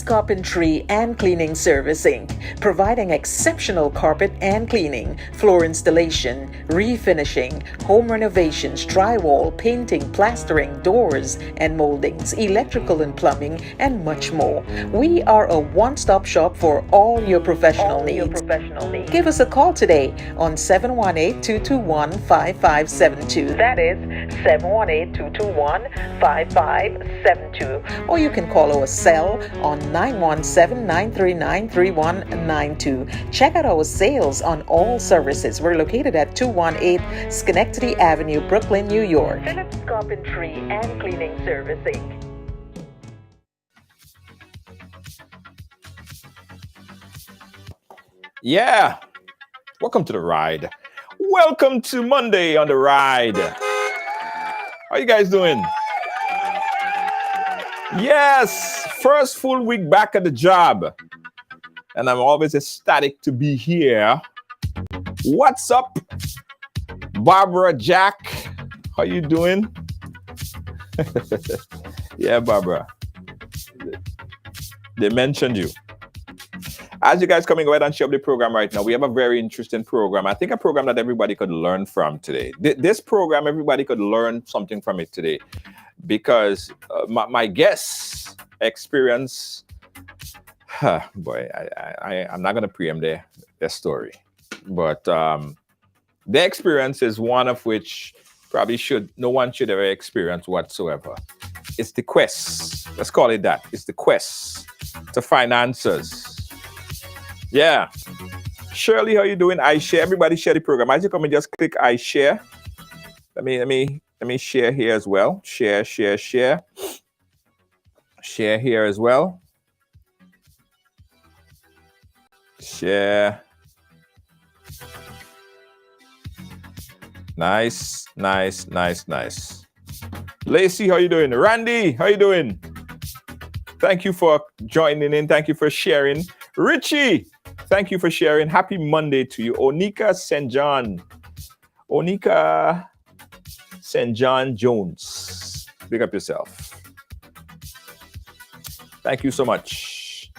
Carpentry and Cleaning Service Inc., providing exceptional carpet and cleaning, floor installation, refinishing, home renovations, drywall, painting, plastering, doors and moldings, electrical and plumbing, and much more. We are a one-stop shop for all your professional needs. Give us a call today on 718-221-5572. That is 718-221-5572. Or you can call our cell on 917-939-3192. Check out our sales on all services. We're located at 218 Schenectady Avenue, Brooklyn, New York. Phillips Carpentry and Cleaning Service Inc. Yeah. Welcome to the ride. Welcome to Monday on the ride. How you guys doing? Yes, first full week back at the job. And I'm always ecstatic to be here. What's up, Barbara Jack? How you doing? Yeah, Barbara. They mentioned you. As you guys coming right and share up the program right now, we have a very interesting program. I think a program that everybody could learn from today. This program, everybody could learn something from it today. Because my guest's experience, boy, I'm not going to preempt their story. But their experience is one of which probably no one should ever experience whatsoever. It's the quest. Let's call it that. It's the quest to find answers. Yeah. Shirley, how you doing? I share. Everybody share the program. As you come and just click I share. Let me share here as well. Share. Share here as well. Share. Nice. Lacey, how you doing? Randy, how you doing? Thank you for joining in. Thank you for sharing. Richie, thank you for sharing. Happy Monday to you. Onika St. John Jones. Big up yourself. Thank you so much.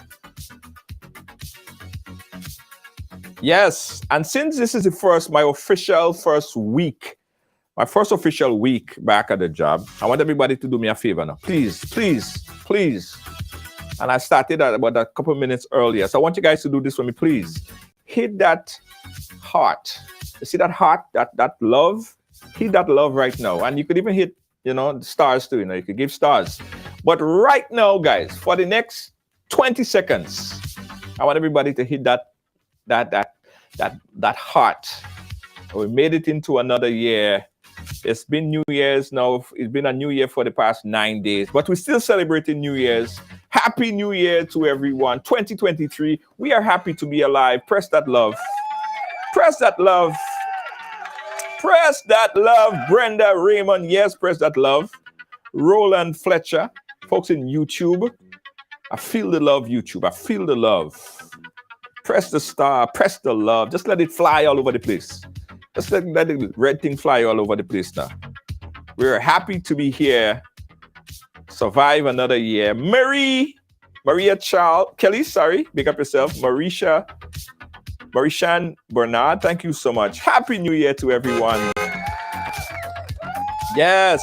Yes, and since this is my official first week back at the job, I want everybody to do me a favor now. Please. And I started about a couple minutes earlier. So I want you guys to do this for me, please. Hit that heart. You see that heart, that love? Hit that love right now. And you could even hit, the stars too. You could give stars. But right now, guys, for the next 20 seconds, I want everybody to hit that heart. We made it into another year. It's been New Year's now. It's been a new year for the past 9 days, but we're still celebrating New Year's. Happy New Year to everyone. 2023. We are happy to be alive. Press that love. Press that love. Press that love. Brenda Raymond. Yes, press that love. Roland Fletcher. Folks in YouTube. I feel the love, YouTube. I feel the love. Press the star. Press the love. Just let it fly all over the place. Just let the red thing fly all over the place now. We're happy to be here. Survive another year. Maria Kelly, sorry. Big up yourself. Marishan Bernard, thank you so much. Happy New Year to everyone. Yes.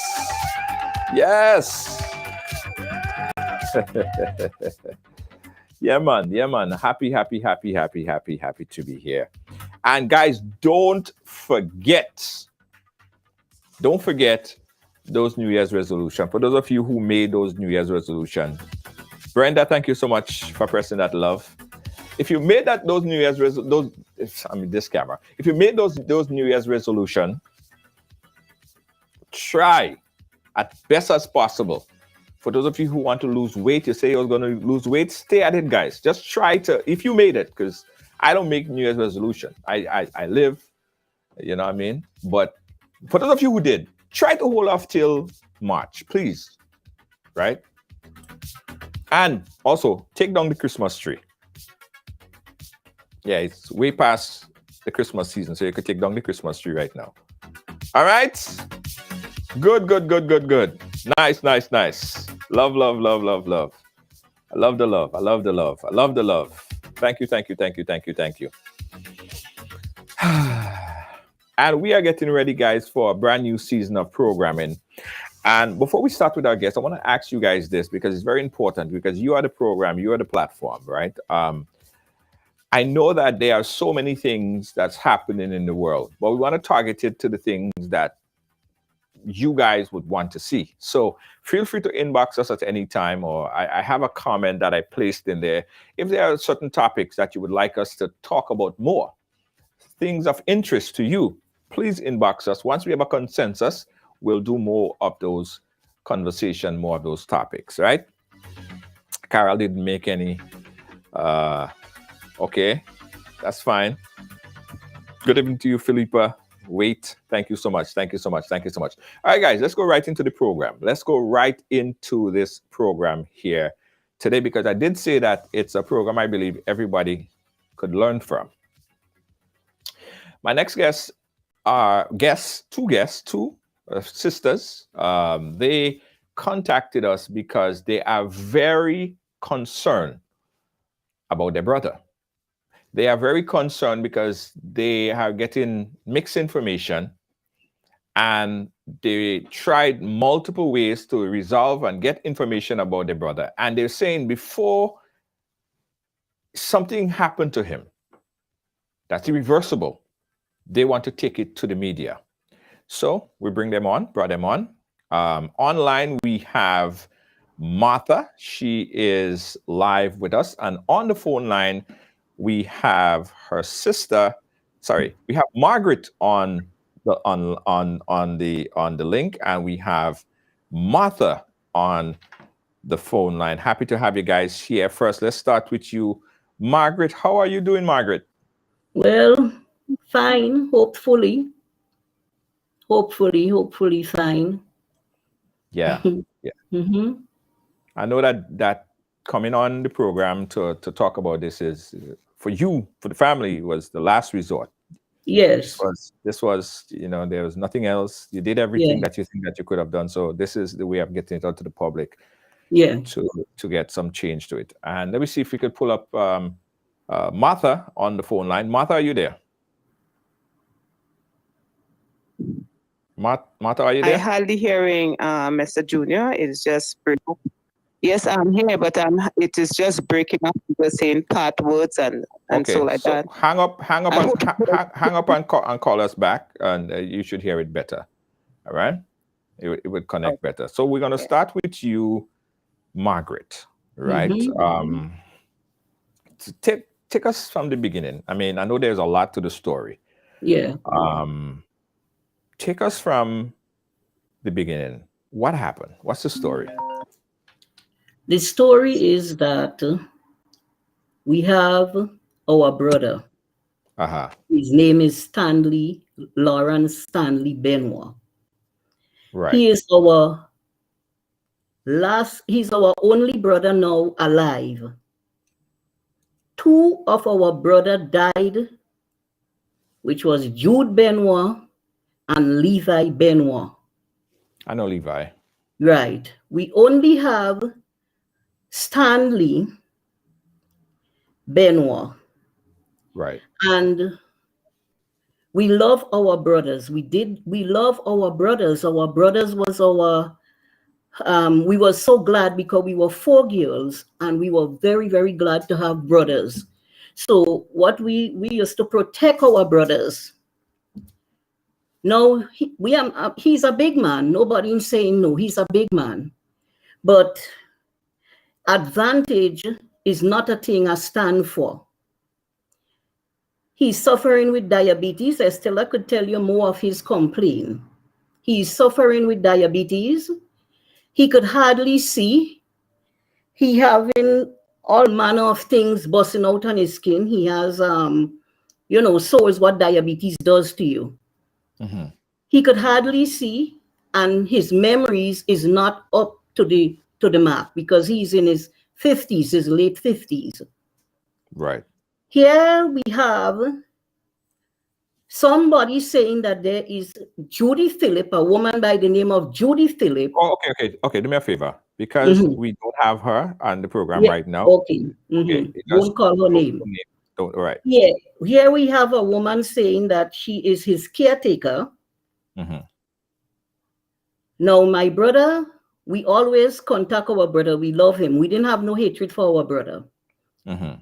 Yeah, man. Happy to be here. And guys, don't forget those New Year's resolutions. For those of you who made those New Year's resolutions, Brenda, thank you so much for pressing that love. If you made those New Year's this camera. If you made those New Year's resolution, try as best as possible. For those of you who want to lose weight, you say you're going to lose weight, stay at it, guys. Just try to, if you made it, because I don't make New Year's resolution. I live, you know what I mean? But for those of you who did, try to hold off till March, please. Right? And also, take down the Christmas tree. Yeah, it's way past the Christmas season, so you could take down the Christmas tree right now. All right? Good. Nice. Love. I love the love. Thank you. And we are getting ready, guys, for a brand new season of programming. And before we start with our guests, I want to ask you guys this, because it's very important, because you are the program, you are the platform, right? I know that there are so many things that's happening in the world, but we want to target it to the things that you guys would want to see. So feel free to inbox us at any time, or I have a comment that I placed in there. If there are certain topics that you would like us to talk about more, things of interest to you, please inbox us. Once we have a consensus, we'll do more of those conversation, more of those topics, right? Carol didn't make any. Okay, that's fine. Good evening to you, Philippa. Wait, thank you so much. All right, guys, let's go right into the program. Let's go right into this program here today, because I did say that it's a program I believe everybody could learn from. My next guests are two sisters. They contacted us because they are very concerned about their brother. They are very concerned because they are getting mixed information, and they tried multiple ways to resolve and get information about their brother. And they're saying before something happened to him that's irreversible, they want to take it to the media. So we brought them on. Online, we have Martha. She is live with us. And on the phone line, we have her sister. Sorry, we have Margaret on the link, and we have Martha on the phone line. Happy to have you guys here. First, let's start with you, Margaret. How are you doing, Margaret? Well, fine, hopefully fine. Yeah. I know that coming on the program to talk about this is, for you, for the family, was the last resort. Yes. This was, there was nothing else. You did everything that you think that you could have done. So this is the way of getting it out to the public. Yeah. To get some change to it. And let me see if we could pull up Martha on the phone line. Martha, are you there? Martha, are you there? I hardly hearing Mr. Junior. It's just breaking. Yes, I'm here, but it is just breaking up. You're saying part words and okay, so like that. Hang up and call us back, and you should hear it better. All right, it would connect better. So we're gonna start with you, Margaret. Right. Take us from the beginning. I mean, I know there's a lot to the story. Yeah. Take us from the beginning. What happened? What's the story? The story is that we have our brother. His name is Lawrence Stanley Benoit. Right. He's our only brother now alive. Two of our brother died, which was Jude Benoit and Levi Benoit. I know Levi. Right. We only have Stanley Benoit. Right. And we love our brothers. We love our brothers. Our brothers was our, we were so glad because we were 4 girls and we were very, very glad to have brothers. So what we used to protect our brothers. Now, he's a big man. Nobody is saying no, he's a big man. But advantage is not a thing I stand for. He's suffering with diabetes. Estella could tell you more of his complaint. He's suffering with diabetes. He could hardly see. He having all manner of things busting out on his skin. He has, so is what diabetes does to you. Mm-hmm. He could hardly see, and his memories is not up to the mark because he's in his 50s, his late 50s. Right. Here we have somebody saying that there is Judy Phillip, a woman by the name of Judy Phillip. Oh, okay. Do me a favor, because we don't have her on the program right now. Okay. Okay. Don't call her name. Don't. All right. Yeah. Here we have a woman saying that she is his caretaker. Mm-hmm. Now, my brother, we always contact our brother. We love him. We didn't have no hatred for our brother. Mm-hmm.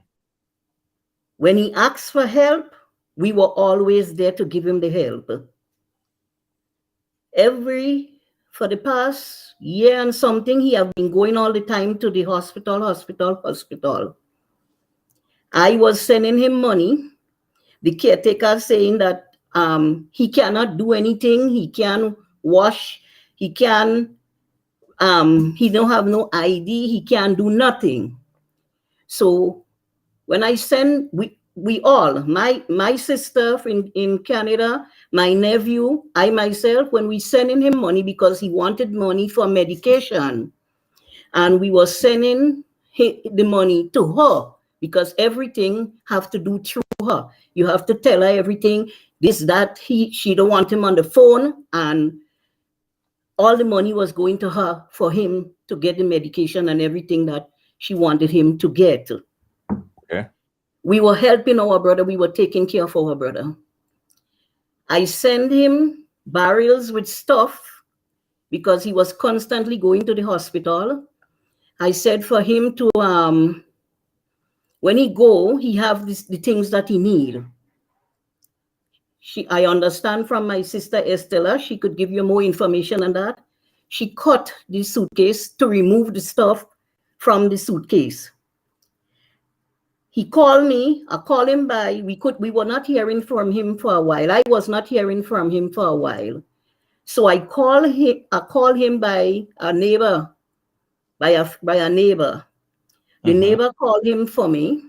When he asked for help, we were always there to give him the help. For the past year and something, he have been going all the time to the hospital. I was sending him money. The caretaker saying that he cannot do anything. He can't wash. He don't have no ID. He can't do nothing. So when I send, we all, my sister in Canada, my nephew, I myself, when we sending him money because he wanted money for medication, and we were sending the money to her because everything have to do through her. You have to tell her everything, this, that, she don't want him on the phone, and all the money was going to her for him to get the medication and everything that she wanted him to get. Okay. We were helping our brother. We were taking care of our brother. I sent him barrels with stuff because he was constantly going to the hospital. I said for him to, when he go, he have the things that he need. I understand from my sister Estella, she could give you more information on that. She cut the suitcase to remove the stuff from the suitcase. He called me, I called him by, we were not hearing from him for a while. I was not hearing from him for a while. So I called him by a neighbor, by a neighbor. The neighbor called him for me,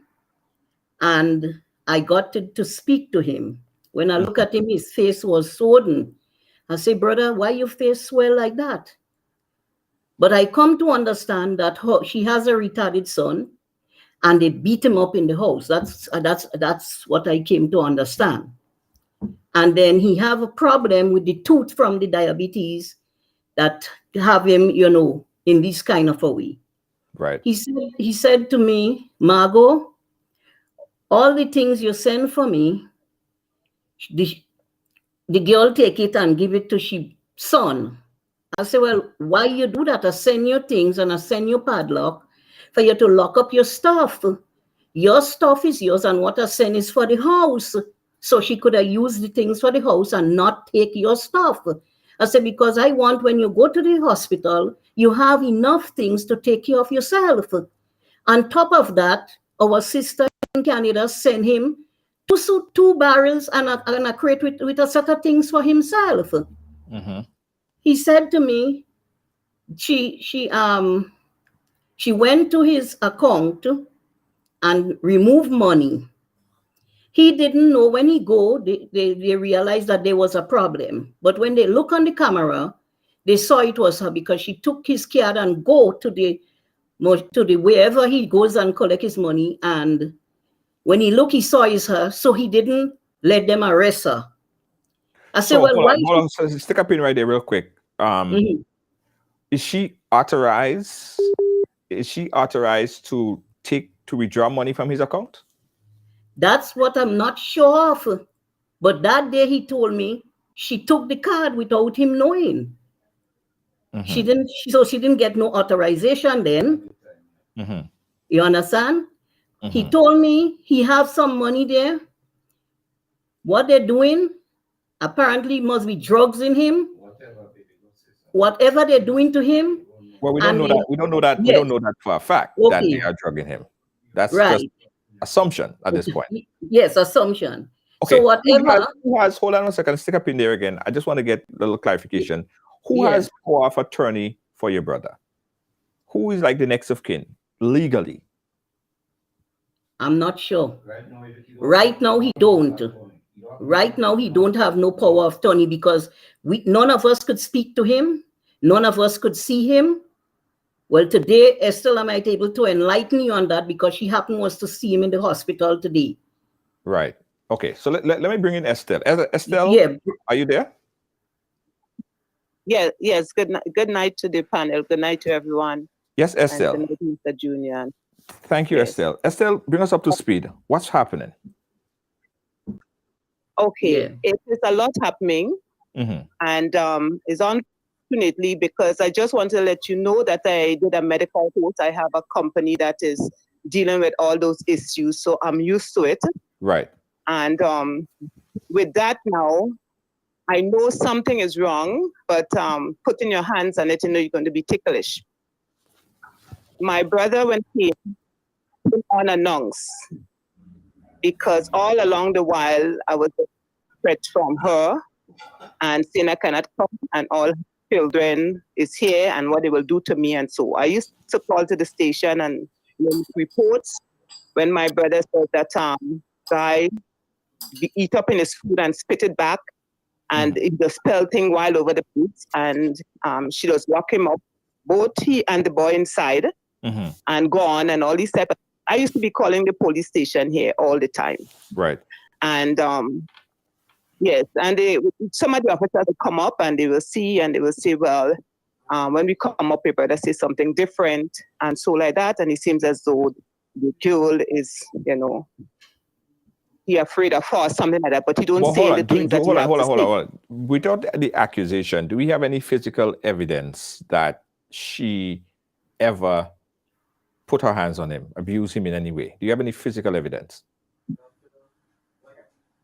and I got to speak to him. When I look at him, his face was swollen. I say, brother, why your face swell like that? But I come to understand that she has a retarded son, and they beat him up in the house. That's what I came to understand. And then he have a problem with the tooth from the diabetes that have him, in this kind of a way. Right. He said to me, Margot, all the things you send for me, the girl take it and give it to she son. I said, well, why you do that? I send you things and I send you padlock for you to lock up your stuff. Your stuff is yours, and what I send is for the house. So she could have used the things for the house and not take your stuff. I said, because I want when you go to the hospital, you have enough things to take care of yourself. On top of that, our sister in Canada sent him two barrels and a crate with a set of things for himself. Mm-hmm. He said to me, she went to his account and removed money. He didn't know when he go, they realized that there was a problem. But when they look on the camera, they saw it was her because she took his card and go to the wherever he goes and collect his money. And when he looked, he saw it's her, so he didn't let them arrest her. I said, well, why? Hold on. So stick a pin right there real quick. Is she authorized? Is she authorized to withdraw money from his account? That's what I'm not sure of. But that day he told me she took the card without him knowing. She didn't get no authorization then. You understand? He told me he have some money there. What they're doing, apparently must be drugs in him. Whatever they're doing to him, Well, we don't know that. We don't know that. We Yes. don't know that for a fact that they Okay. are drugging him. That's just Right. assumption at this point. Yes, assumption. Okay. So whatever. Who has? Hold on a second. Stick up in there again. I just want to get a little clarification. Who Yeah. has power of attorney for your brother? Who is like the next of kin legally? I'm not sure. Right now he don't. Right now he don't have no power of attorney because none of us could speak to him. None of us could see him. Well, today, Estelle, I might be able to enlighten you on that because she happened was to see him in the hospital today. Right. Okay. So let me bring in Estelle. Estelle, Yeah. are you there? Yes. Good night to the panel. Good night to everyone. Yes, Estelle. And good night, Mr. Junior. Thank you, Yes. Estelle. Estelle, bring us up to speed. What's happening? Okay, Yeah. it is a lot happening, and it's unfortunately because I just want to let you know that I did a medical course. I have a company that is dealing with all those issues, so I'm used to it. Right. And with that now, I know something is wrong, but putting your hands on it, you're going to be ticklish. My brother, when he came unannounced, because all along the while I was a threat from her and saying I cannot come and all children is here and what they will do to me. And so I used to call to the station and make reports when my brother said that guy eat up in his food and spit it back and it just pelting while over the place. And she just lock him up, both he and the boy inside and gone and all these type of. I used to be calling the police station here all the time. Right. And yes, and some of the officers will come up and they will see and they will say, well, when we come up, your brother says something different and so like that. And it seems as though the girl is, he afraid of her or something like that, but he don't say the things that he has to say. Hold on. Without the accusation, do we have any physical evidence that she ever put her hands on him, abuse him in any way? Do you have any physical evidence?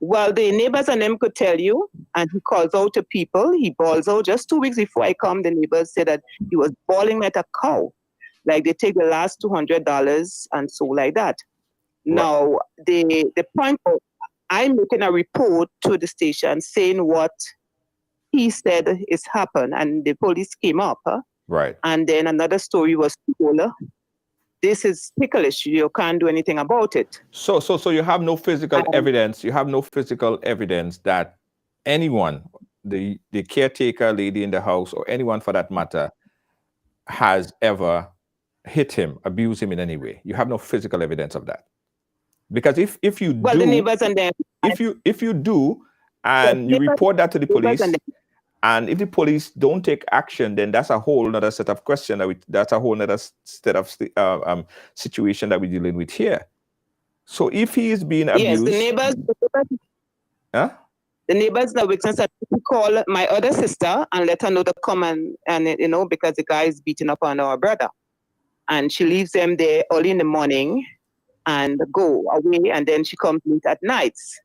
Well, the neighbors and them could tell you, and he calls out to people. He bawls out. Just 2 weeks before I come, the neighbors said that he was bawling like a cow. Like they take the last $200 and so like that. Right. Now, the point of, I'm making a report to the station saying what he said is happened, and the police came up. Right. And then another story was told. This is ticklish. You can't do anything about it. So you have no physical evidence. You have no physical evidence that anyone, the caretaker lady in the house, or anyone for that matter, has ever hit him, abused him in any way. You have no physical evidence of that. Because if you do, the neighbors and them, if you do, and you report that to the police. And if the police don't take action, then that's a whole other set of questions. That's a whole other set of situation that we're dealing with here. So if he is being abused, yes, the neighbors, huh? The neighbors, the witness, call my other sister and let her know to come and because the guy is beating up on our brother, and she leaves them there early in the morning and go away, and then she comes late at nights.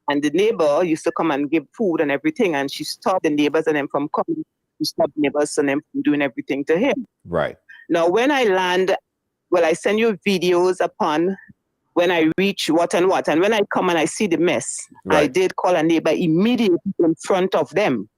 And the neighbor used to come and give food and everything, and she stopped the neighbors and them from coming. She stopped the neighbors and them from doing everything to him. Right. Now, when I land, I send you videos upon when I reach what and what. And when I come and I see the mess, right. I did call a neighbor immediately in front of them.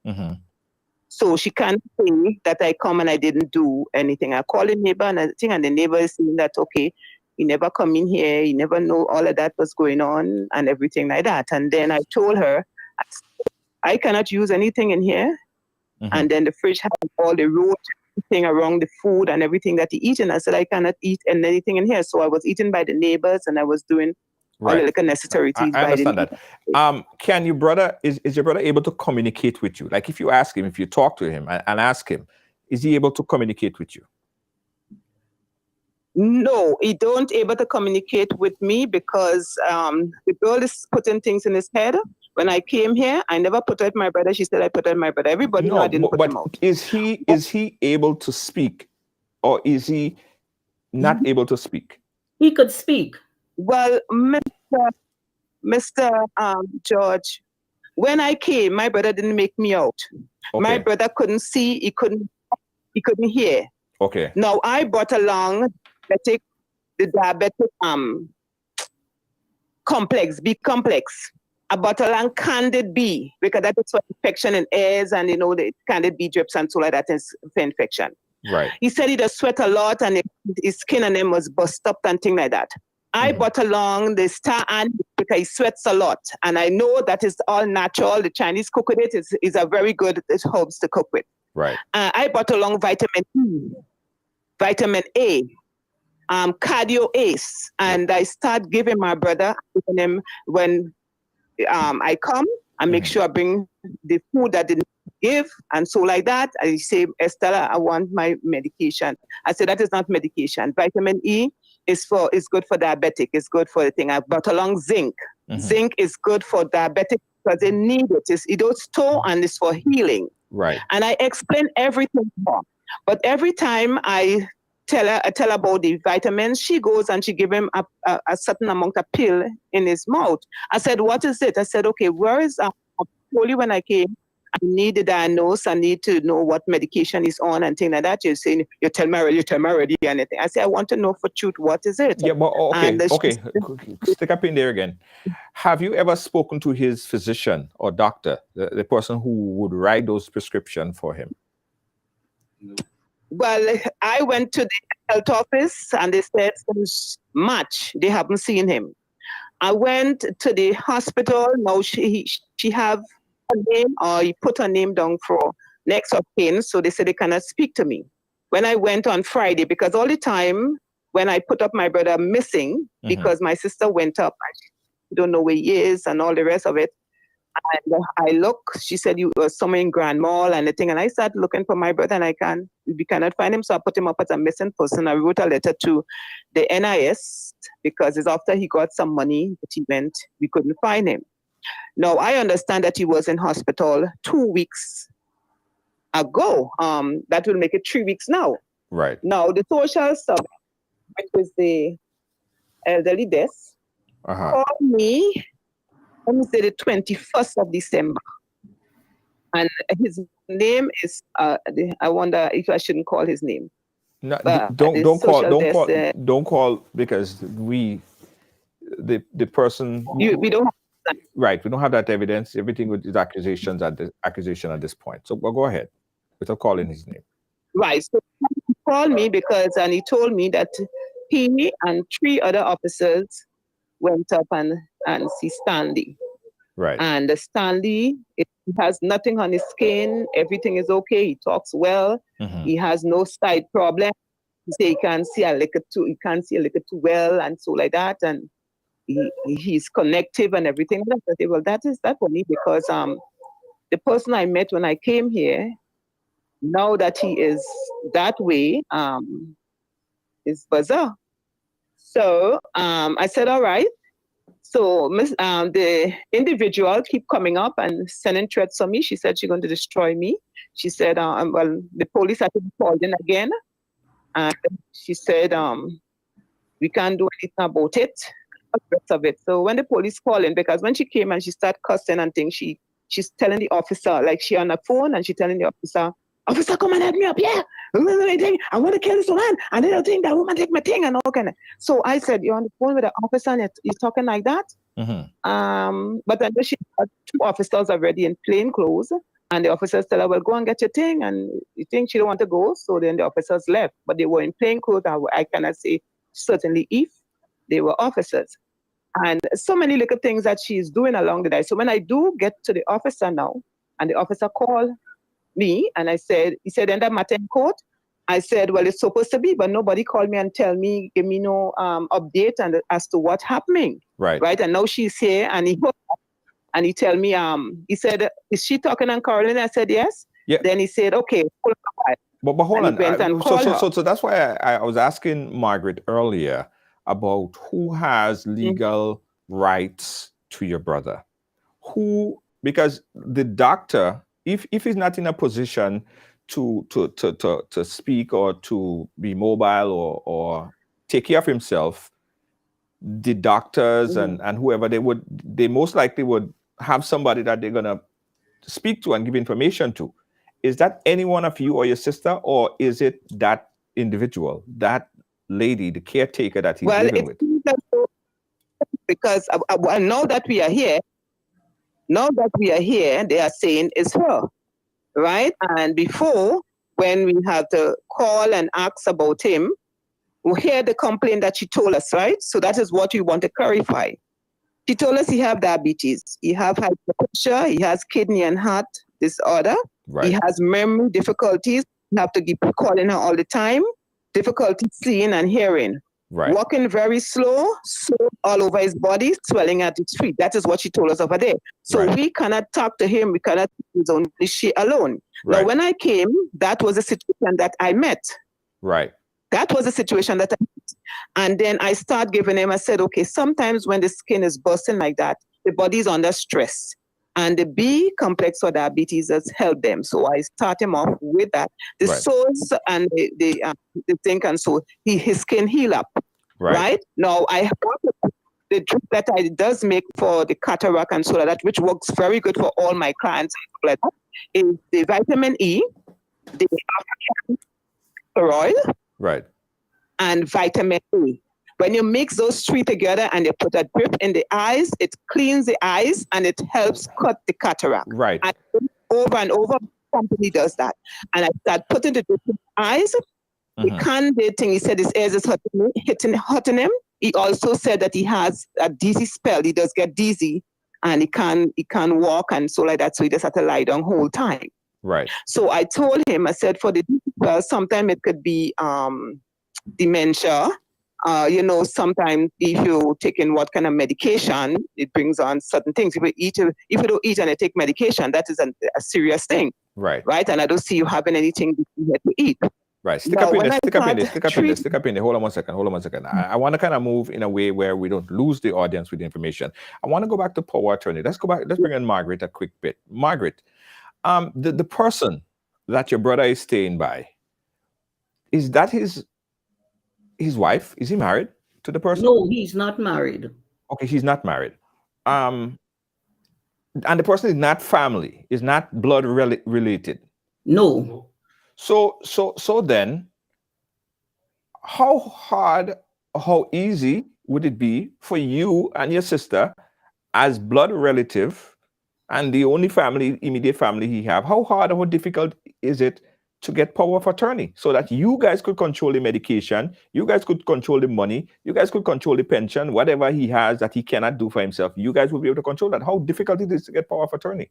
So she can't say that I come and I didn't do anything. I call the neighbor and everything, and the neighbor is saying that, okay, he never come in here, he never know all of that was going on and everything like that. And then I told her, I cannot use anything in here. And then the fridge has all the roach thing around the food and everything that he eat. And I said, I cannot eat anything in here. So I was eating by the neighbors and I was doing all the like necessary things. I understand that. Can your brother, is your brother able to communicate with you? Like if you ask him, if you talk to him and ask him, is he able to communicate with you? No, he don't able to communicate with me because the girl is putting things in his head. When I came here, I never put out my brother. She said I put out my brother. Everybody know I didn't put him out. Is he able to speak, or is he not able to speak? He could speak. Well, Mr. George, when I came, my brother didn't make me out. Okay. My brother couldn't see. He couldn't hear. Okay. Now I brought along the diabetic complex, B complex. I brought along Candid B because that is for infection in airs, and the Candid B drips and so like that is for infection. Right. He said he does sweat a lot and his skin and him was bust up and things like that. I brought along the Star Anise because he sweats a lot. And I know that is all natural. The Chinese cook with it is a very good herbs to cook with. Right. I brought along vitamin E, vitamin A, cardio ace. And I start giving my brother, giving him when I come, I make sure I bring the food that they give and so like that. I say, Estella, I want my medication. I said, that is not medication. Vitamin E is good for diabetic. It's good for the thing. I brought along zinc. Zinc is good for diabetic because they need it. It don't store and it's for healing. Right. And I explain everything more. But every time I tell her about the vitamins, she goes and she give him a certain amount of pill in his mouth. I said, what is it? I said, okay, where is I told you when I came, I need to diagnose, I need to know what medication is on and things like that. You're saying, you tell me already anything. I say, I want to know for truth, what is it? Yeah, but okay. Said, Stick up in there again. Have you ever spoken to his physician or doctor, the person who would write those prescriptions for him? Well, I went to the health office and they said since March, they haven't seen him. I went to the hospital. Now she have a name, or he put a name down for next of kin. So they said they cannot speak to me. When I went on Friday, because all the time when I put up my brother missing, because my sister went up, I don't know where he is and all the rest of it. And I look, she said you were somewhere in Grand Mall and the thing. And I started looking for my brother and we cannot find him. So I put him up as a missing person. I wrote a letter to the NIS because it's after he got some money that he went, we couldn't find him. Now I understand that he was in hospital 2 weeks ago. That will make it 3 weeks now. Right. Now the social sub, which is the elderly desk, called me. Let me say the 21st of December. And his name is, I wonder if I shouldn't call his name. No, don't call because the person. We don't have that. Right, we don't have that evidence. Everything is accusation at this point. So well, go ahead without calling his name. Right. So he called me and he told me that he and 3 other officers went up and see Stanley. Right. And Stanley, he has nothing on his skin. Everything is okay. He talks well. He has no side problem. He say he can't see a little too well and so like that. And he's connective and everything. I say, well, that only because the person I met when I came here, now that he is that way, is bizarre. So I said, all right. So the individual keep coming up and sending threats on me. She said she's going to destroy me. She said, well, the police had to be called in again. And she said, we can't do anything about it. The rest of it. So when the police called in, because when she came and she started cussing and things, she's telling the officer, like she on the phone and she telling the officer, come and help me up, yeah. I want to kill this woman. And they don't think that woman take my thing and all kind of. So I said, you're on the phone with the officer and you're talking like that? But then she had 2 officers already in plain clothes. And the officers tell her, well, go and get your thing. And you think she don't want to go. So then the officers left. But they were in plain clothes. I cannot say certainly if they were officers. And so many little things that she's doing along the day. So when I do get to the officer now, and the officer called me, and he said, end up matter in court. I said, well, it's supposed to be, but nobody called me and give me no update as to what's happening. Right. And now she's here, and he tell me, he said, is she talking on Caroline? I said, yes. Yeah. Then he said, okay. But hold on. So that's why I was asking Margaret earlier about who has legal rights to your brother. Because the doctor, if he's not in a position to speak or to be mobile or take care of himself, the doctors and whoever, they most likely would have somebody that they're gonna speak to and give information to. Is that any one of you or your sister, or is it that individual, that lady, the caretaker that he's Well, living it's with? because well, now that we are here, they are saying it's her, right? And before, when we had to call and ask about him, we hear the complaint that she told us, right? So that is what we want to clarify. She told us he have diabetes, he have high blood pressure, he has kidney and heart disorder, Right. he has memory difficulties, you have to keep calling her all the time, difficulty seeing and hearing, Right. walking very slow, sore all over his body, swelling at his feet. That is what she told us over there. So Right. we cannot talk to him, we cannot use only she alone. Right. Now, when I came, that was a situation that I met. Right. That was a situation that I met. And then I start giving him, I said, okay, sometimes when the skin is bursting like that, the body is under stress. And the B complex for diabetes has helped them. So I start him off with that. The Right. sores and the zinc and so his skin heal up. Right? Now I have the drip that I does make for the cataract and so that, which works very good for all my clients, is the vitamin E, the oil, Right. and vitamin A. When you mix those three together and you put a drip in the eyes, it cleans the eyes and it helps cut the cataract. Right. And over and over, the company does that. And I start putting the drip in the eyes. The candid thing, he said his ears is hurting him. He also said that he has a dizzy spell. He does get dizzy and he can't walk and so like that. So he just had to lie down whole time. Right. So I told him, I said, for the dizzy spell, sometimes it could be dementia. Sometimes if you're taking what kind of medication, it brings on certain things. If you don't eat and you take medication, that is a serious thing. Right. Right. And I don't see you having anything to eat. Right. Stick up in there. Hold on one second. I want to kind of move in a way where we don't lose the audience with the information. I want to go back to power attorney. Let's bring in Margaret a quick bit. Margaret, the person that your brother is staying by, is that his wife? Is he married to the person? No, he's not married. Okay, he's not married. And the person is not family, is not blood related. No. So then, how hard, how easy would it be for you and your sister, as blood relative, and the only immediate family he have? How hard or how difficult is it to get power of attorney so that you guys could control the medication, you guys could control the money, you guys could control the pension, whatever he has that he cannot do for himself, you guys will be able to control that? How difficult it is to get power of attorney?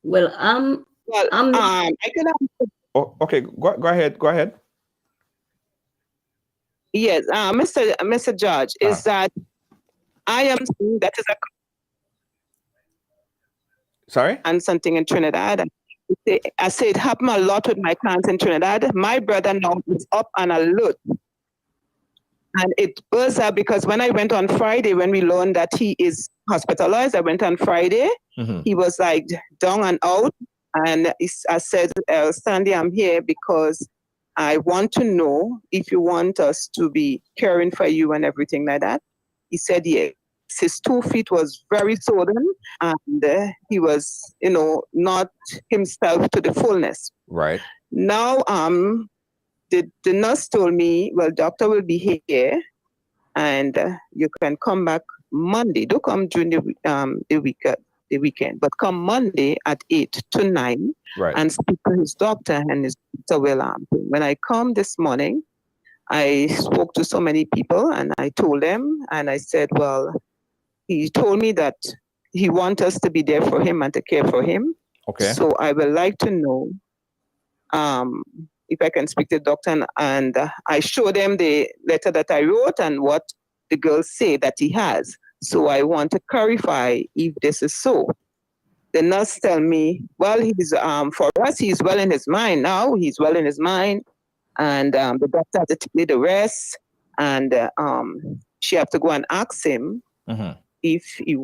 Well, I can answer. Oh, okay, go ahead. Yes, Mr. Judge, is that I am saying that is a sorry? And something in Trinidad. I say it happened a lot with my clients in Trinidad. My brother now is up and alert. And it burst out because when I went on Friday, when we learned that he is hospitalized, I went on Friday. He was like down and out. And I said, Sandy, I'm here because I want to know if you want us to be caring for you and everything like that. He said, yes. His 2 feet was very swollen and he was, not himself to the fullness. Right. Now, the nurse told me, well, doctor will be here and you can come back Monday. Don't come during the weekend, but come Monday at 8 to 9 and speak to his doctor, and his doctor will. When I come this morning, I spoke to so many people and I told them, and I said, well, he told me that he wants us to be there for him and to care for him. Okay. So I would like to know if I can speak to the doctor, and I showed them the letter that I wrote and what the girls say that he has. So I want to clarify if this is so. The nurse tell me, well, he's for us, he's well in his mind now. He's well in his mind, and the doctor had to take the rest, and she have to go and ask him if he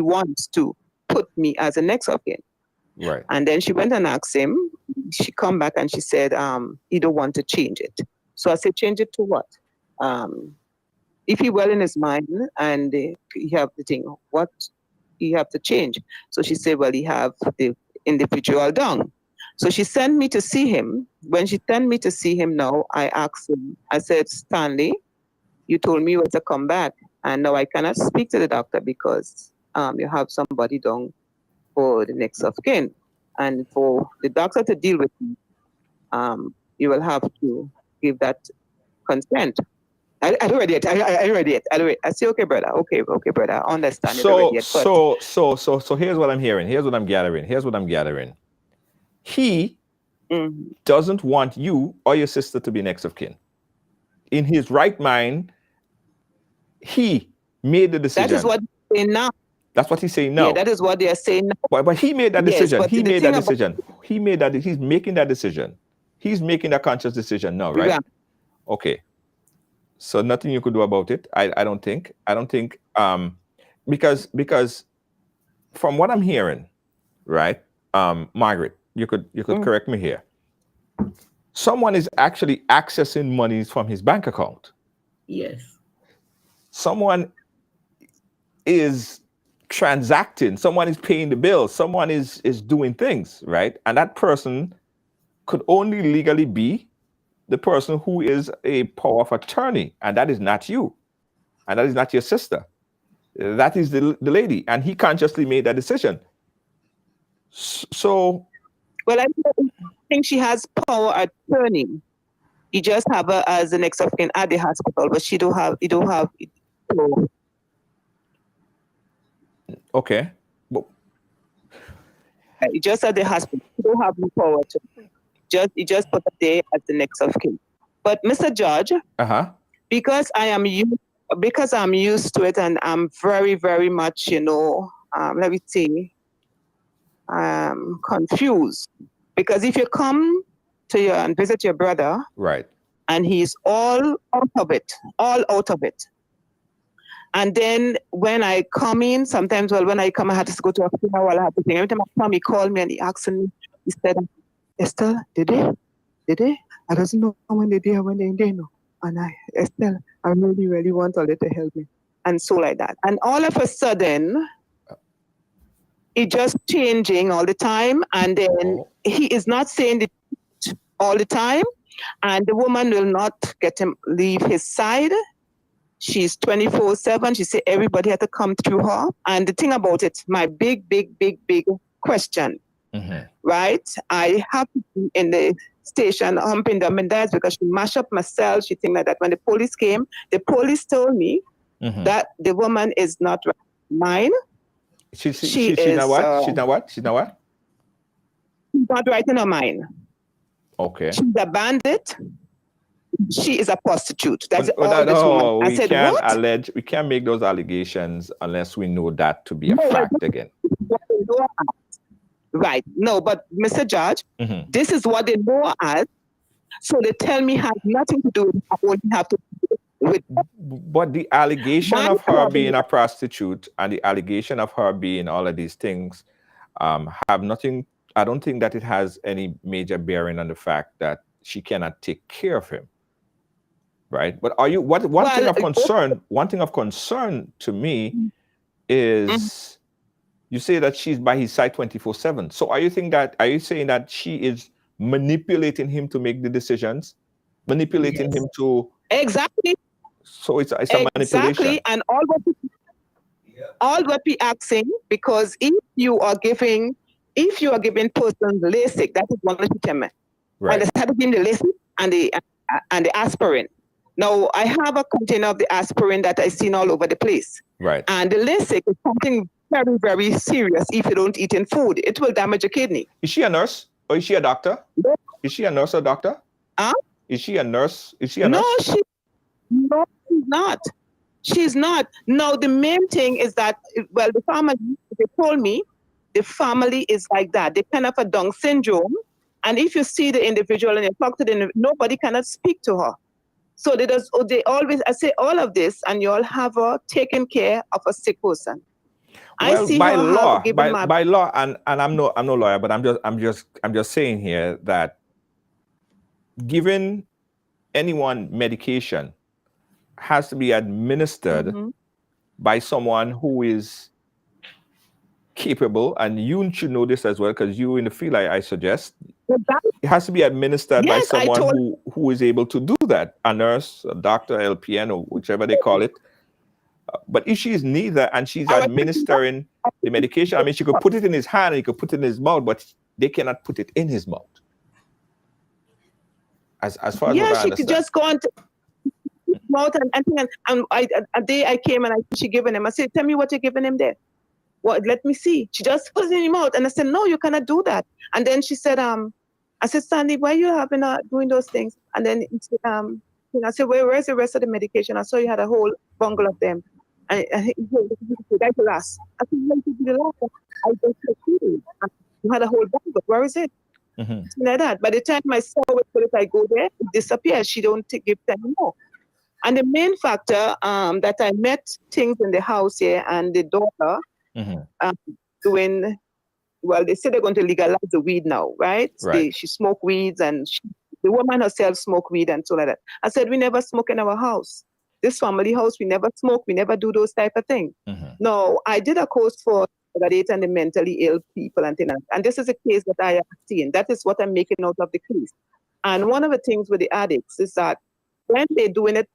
wants to put me as a next of kin. Right. And then she went and asked him. She come back and she said, he don't want to change it. So I said, change it to what? If he well in his mind and he have the thing, what he have to change? So she said, well, he have the individual down. So she sent me to see him. When she sent me to see him now, I asked him, I said, Stanley, you told me you were to come back. And now I cannot speak to the doctor because you have somebody down for the next of kin. And for the doctor to deal with me, you will have to give that consent. I read it. I read it. I say, okay, brother. Okay, brother. I understand it already. So here's what I'm hearing. Here's what I'm gathering. He doesn't want you or your sister to be next of kin. In his right mind, he made the decision. That is what they're saying now. That's what he's saying now. Yeah, that is what they are saying now. But he made that Yes, decision. but He the made thing that about- decision. He's making that decision. He's making a conscious decision now, right? Yeah. Okay. So nothing you could do about it. I don't think. Because from what I'm hearing, right? Margaret, you could correct me here. Someone is actually accessing monies from his bank account. Yes. Someone is transacting, someone is paying the bills, someone is doing things, right? And that person could only legally be the person who is a power of attorney, and that is not you, and that is not your sister. That is the lady, and he consciously made that decision. So, well, I think she has power attorney. You just have her as the next of kin at the hospital, but you don't have. Okay. But Just at the hospital, you don't have no power to. You just put it there as the next of kin. But Mr. Judge, because I'm used to it, and I'm very, very much, let me see, confused. Because if you come to and visit your brother, right, and he's all out of it. And then when I come in, sometimes, when I come, I had to go to a funeral. I have to think. Every time I come, he called me and he asked me, he said, Estelle, did they? I doesn't know when they did or when they didn't know. And Estelle, I really, really want a little help me. And so like that. And all of a sudden, it just changing all the time. And then he is not saying it all the time. And the woman will not get him leave his side. She's 24/7. She said everybody had to come through her. And the thing about it, my big question, right? I have to be in the station humping them and that's because she mashed up my cell. She think like that. When the police came, the police told me that the woman is not mine. She's not what? She's not what? She's not right in her mind. Okay. She's a bandit. She is a prostitute. That's all this woman. I said, what? We can't make those allegations unless we know that to be a fact again. Right. No, but Mr. Judge, this is what they know as. So they tell me has nothing to do with I only have to do with. But the allegation of her being a prostitute and the allegation of her being all of these things have nothing. I don't think that it has any major bearing on the fact that she cannot take care of him. Right. But are you one thing of concern to me is you say that she's by his side 24/7. So are you saying that she is manipulating him to make the decisions, manipulating him to exactly. So it's a manipulation. Exactly, and all what we asking, because if you are giving persons LASIK, that is one legitimate. Right. And they started giving the LASIK and the aspirin. Now I have a container of the aspirin that I've seen all over the place. Right. And the LASIK is something very, very serious. If you don't eat in food, it will damage your kidney. Is she a nurse or is she a doctor? No. Is she a nurse or doctor? Is she a nurse? No, she's not. She's not. No, the main thing is that, well, the family, they told me, the family is like that. They kind of a Down syndrome. And if you see the individual and you talk to them, nobody cannot speak to her. So they always, I say all of this, and you all have her taking care of a sick person. Well, by law, and I'm no lawyer, but I'm just saying here that giving anyone medication has to be administered by someone who is capable, and you should know this as well, because you in the field, I suggest, Exactly. it has to be administered by Yes, I someone told- who is able to do that, a nurse, a doctor, LPN, or whichever they call it. But if she is neither, and she's administering the medication, I mean, she could put it in his hand, and he could put it in his mouth, but they cannot put it in his mouth. As far as what I she understand. could just go on to mouth and a day I came and she given him. I said, tell me what you're giving him there. What? Let me see. She just put it in his mouth, and I said, no, you cannot do that. And then she said, I said, Sandy, why are you having doing those things? And then he said, I said, where's the rest of the medication? I saw you had a whole bungle of them. And he said, that's the last. I said, no, you did the last. I just said, you had a whole bungle. Where is it? Mm-hmm. Like that. By the time I saw it, if I go there, it disappears. She don't give them more. And the main factor that I met things in the house here, and the daughter doing, well, they said they're going to legalize the weed now, right? She smoke weeds, and the woman herself smoke weed and so like that. I said, we never smoke in our house. This family house, we never smoke. We never do those type of things. No, I did a course for and the mentally ill people and things. And this is a case that I have seen. That is what I'm making out of the case. And one of the things with the addicts is that when they're doing it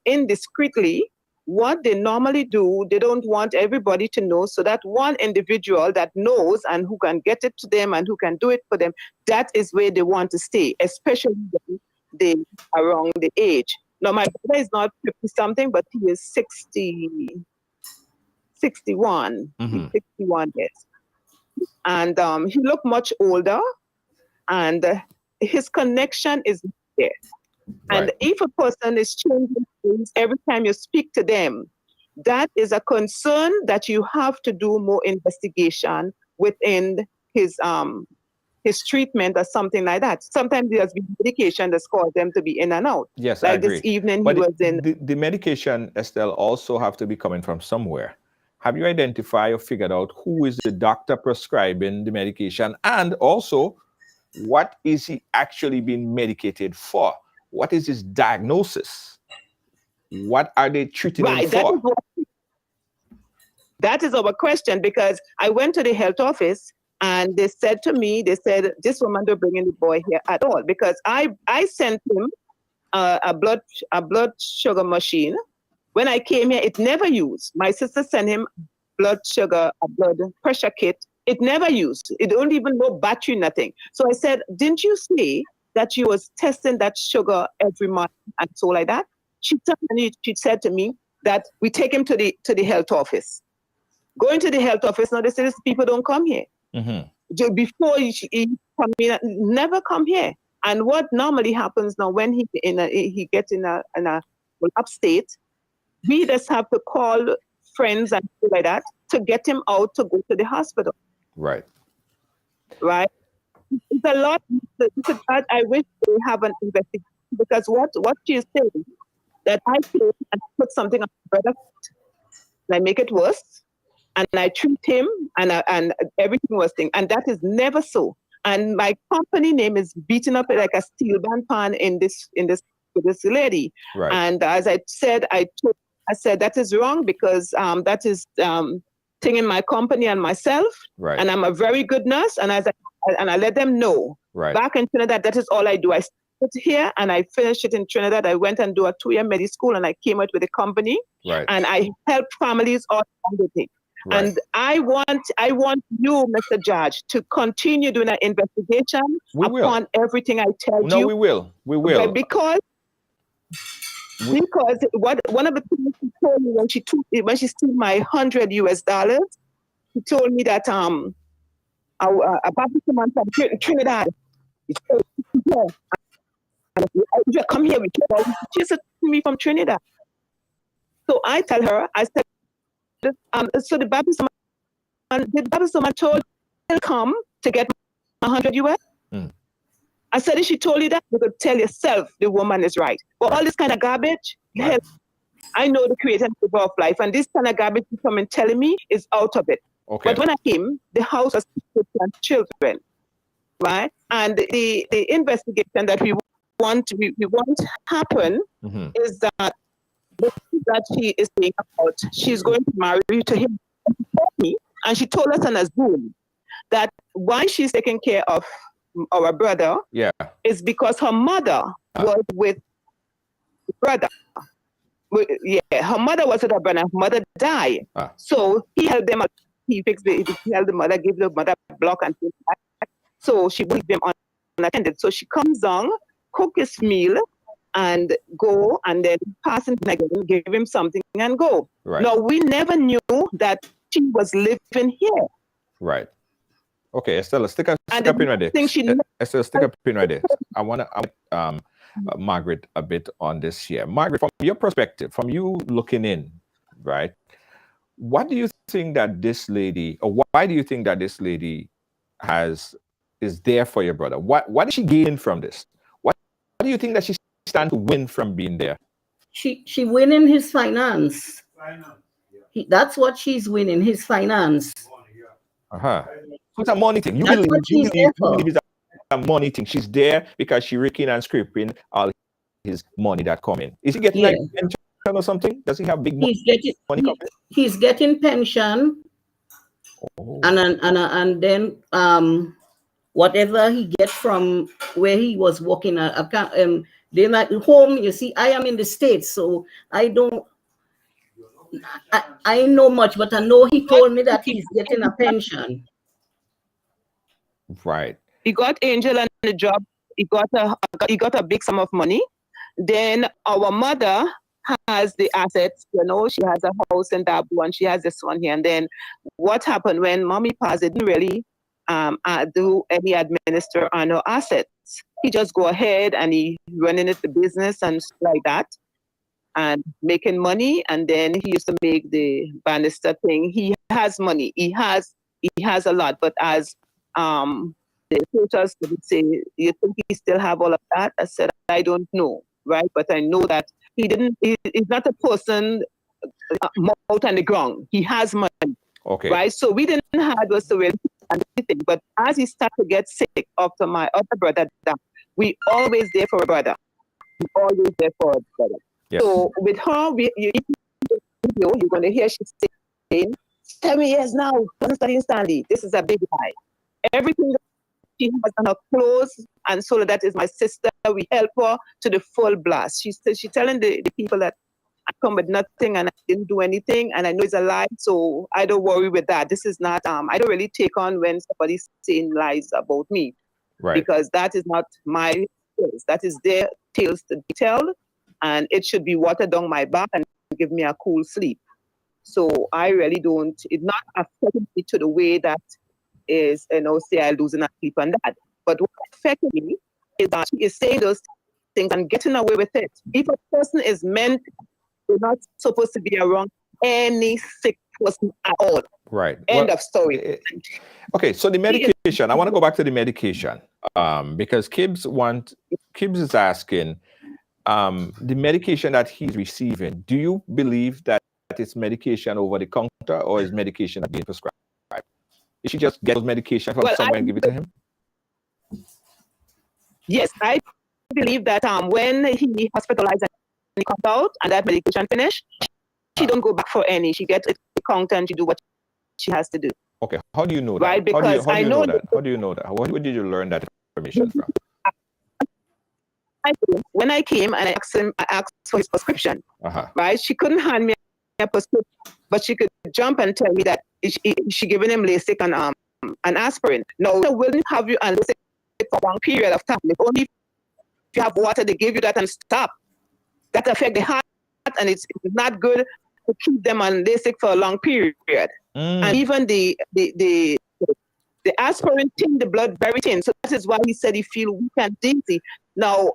indiscreetly, what they normally do, they don't want everybody to know. So that one individual that knows and who can get it to them and who can do it for them, that is where they want to stay, especially when they are around the age. Now, my brother is not 50-something, but he is 61. He's 61 years. And he looked much older, and his connection is there. And if a person is changing things every time you speak to them, that is a concern that you have to do more investigation within his treatment or something like that. Sometimes there's medication that's caused them to be in and out. Yes, like I agree. This evening but he was in. The medication, Estelle, also have to be coming from somewhere. Have you identified or figured out who is the doctor prescribing the medication, and also what is he actually being medicated for? What is his diagnosis? What are they treating him for? That is our question, because I went to the health office and they said to me, this woman don't bring in the boy here at all, because I sent him a blood sugar machine. When I came here, it never used. My sister sent him blood pressure kit. It never used. It don't even know battery, nothing. So I said, didn't you say that you was testing that sugar every month and so like that? She said to me that we take him to the health office. Going to the health office, now they say these people don't come here. Before he come in, never come here. And what normally happens now when he gets in a upstate, we just have to call friends and stuff like that to get him out to go to the hospital. Right. It's a lot. I wish they have an investigation, because what she is saying, that I came and put something on my brother and I make it worse, and I treat him and everything was thing, and that is never so. And my company name is beaten up like a steel band pan in this lady. Right. And as I said, I said that is wrong, because that is thing in my company and myself. Right. And I'm a very good nurse, and I let them know. Right. Back in Trinidad, that is all I do. I started here and I finished it in Trinidad. I went and do a 2-year medical school, and I came out with a company. Right. And I help families all around the thing. Right. And I want you, Mr. Judge, to continue doing an investigation upon everything I tell you. No, we will. Because one of the things she told me when she stole my $100 US, she told me that a Baptist man from Trinidad, you come here with you. She said to me from Trinidad. So I tell her, I said, so the Baptist man told he'll come to get $100 US. I said, if she told you that, you could tell yourself the woman is right. But all this kind of garbage, I know the creator of life, and this kind of garbage you come and telling me is out of it. Okay. But when I came, the house was for children, right? And the investigation that we want happen is that she is saying about she's going to marry to him. and she told us on a Zoom that why she's taking care of our brother is because her mother was with the brother. Her mother was with her brother. Her mother died. So he helped them. He held the mother, gave the mother a block and things like that. So she would leave them unattended. So she comes down, cook his meal, and go, and then pass him again, give him something and go. Right. Now, we never knew that she was living here. Right. Okay, Estella, stick a pin right there. Estella, stick a pin right there. I want to Margaret a bit on this here. Margaret, from your perspective, from you looking in, right? What do you think that this lady, or why do you think that this lady is there for your brother? What is she gaining from this? What do you think that she stands to win from being there? She winning his finance. That's what she's winning, his finance. It's a money thing. You believe it's a money thing. She's there because she's raking and scraping all his money that come in. Is he getting like pension or something? Does he have big money coming? He's getting pension, and then whatever he gets from where he was working at, they like home. You see, I am in the States, so I don't. I know much, but I know he told me that he's getting a pension. Right. He got Angel on the job. He got a big sum of money. Then our mother has the assets. You know, she has a house in Dabu and she has this one here. And then what happened when mommy passed? It didn't really do any administer on her assets. He just go ahead and he running it the business and stuff like that, and making money. And then he used to make the banister thing. He has money. He has a lot. But as the tutors would say, you think he still have all of that? I said, I don't know, right? But I know that he's not a person out on the ground. He has money, right? So we didn't have was to really anything. But as he started to get sick after my other brother died, we always there for a brother. We always there for a brother. Yes. So with her, you're going to hear she saying, 7 years now, wasn't studying Stanley. This is a big lie. Everything that she has on her clothes and so that is my sister. We help her to the full blast. She's telling the people that I come with nothing and I didn't do anything and I know it's a lie, so I don't worry with that. This is not, I don't really take on when somebody's saying lies about me. Right. Because that is not my tales. That is their tales to be told, and it should be watered down my back and give me a cool sleep. So I really don't, it's not affecting me to the way that is, say I losing a sleep on that. But what affected me is that she is saying those things and getting away with it. If a person is meant, they're not supposed to be around any sick person at all. Right. End of story. Okay, so the medication, I want to go back to the medication because Kibbs is asking, the medication that he's receiving, do you believe that it's medication over the counter or is medication being prescribed? Did she just get those medication from somewhere and give it to him? Yes, I believe that when he hospitalized and he comes out and that medication finished, she don't go back for any. She gets it to the counter and she do what she has to do. Okay, how do you know that? Right, because how do you know that? How do you know that? Where did you learn that information from? When I came and I asked for his prescription, right? She couldn't hand me a prescription, but she could jump and tell me that she giving him LASIK and aspirin. No, they wouldn't have you on LASIK for a long period of time. If only if you have water, they give you that and stop. That affect the heart, and it's not good to keep them on LASIK for a long period. And even the aspirin thin the blood very thin. So that is why he said he feel weak and dizzy. Now,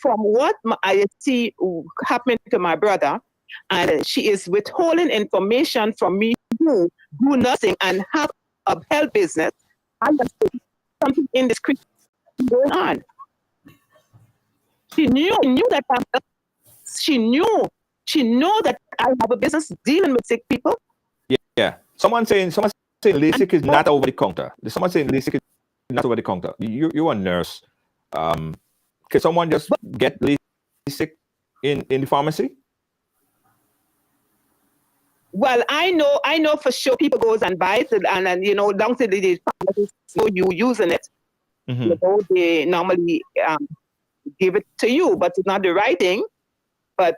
from what I see happening to my brother, and she is withholding information from me who do nothing and have a health business. I understood something indiscreet going on. She knew that she knew that I have a business dealing with sick people. Yeah. Someone saying LASIK is not over the counter. Someone saying LASIK is not over the counter. You're a nurse. Can someone just get LASIK in the pharmacy? Well, I know for sure people goes and buy it, and you know, long as they know you using it, you know, they normally give it to you, but it's not the right thing. But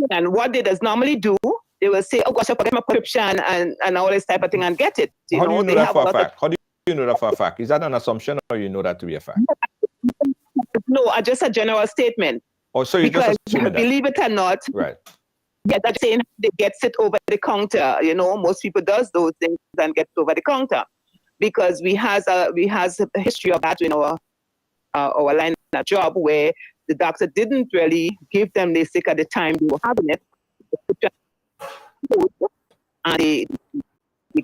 and what they does normally do, they will say, "Oh gosh, I forget my prescription," and all this type of thing, and get it. How do you know that for a fact? How do you know that for a fact? Is that an assumption, or you know that to be a fact? No, just a general statement. Oh, so you just assuming that? Believe it or not, right? Yeah, that's saying they gets it over the counter. You know, most people does those things and gets over the counter because we has a history of that in our line of job where the doctor didn't really give them LASIK at the time they were having it, and they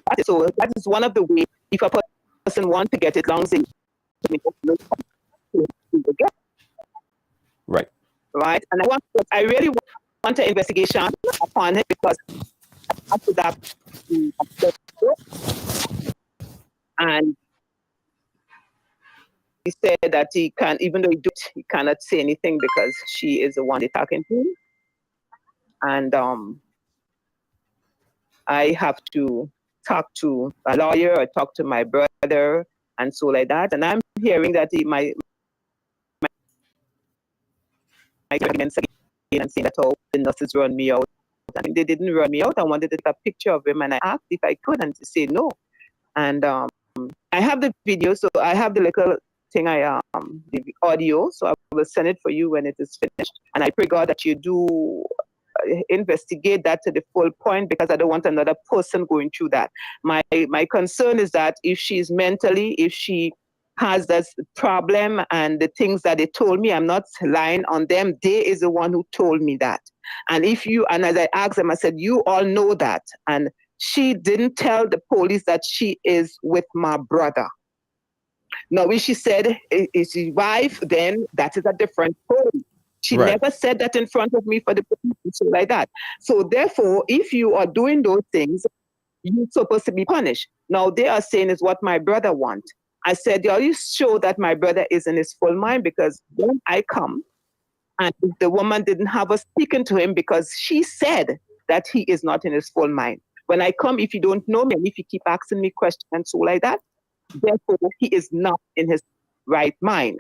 got it. So that is one of the ways if a person wants to get it, long as they get right. And I really want an investigation upon it because after that, and he said that he can't, even though he cannot say anything because she is the one they're talking to. And I have to talk to a lawyer or talk to my brother and so like that. And I'm hearing that my arguments again and saying that all the nurses run me out. I mean, they didn't run me out. I wanted to take a picture of him and I asked if I could and to say no. And I have the video, so I have the little thing the audio, so I will send it for you when it is finished. And I pray God that you do investigate that to the full point because I don't want another person going through that. My concern is that if she's mentally, if she has this problem and the things that they told me, I'm not lying on them. They is the one who told me that. And as I asked them, I said, you all know that. And she didn't tell the police that she is with my brother. Now, when she said is his wife, then that is a different story. She never said that in front of me for the police and so like that. So therefore, if you are doing those things, you're supposed to be punished. Now, they are saying is what my brother wants. I said, are you sure that my brother is in his full mind? Because when I come, and the woman didn't have us speaking to him because she said that he is not in his full mind. When I come, if you don't know me, and if you keep asking me questions and so like that, therefore he is not in his right mind.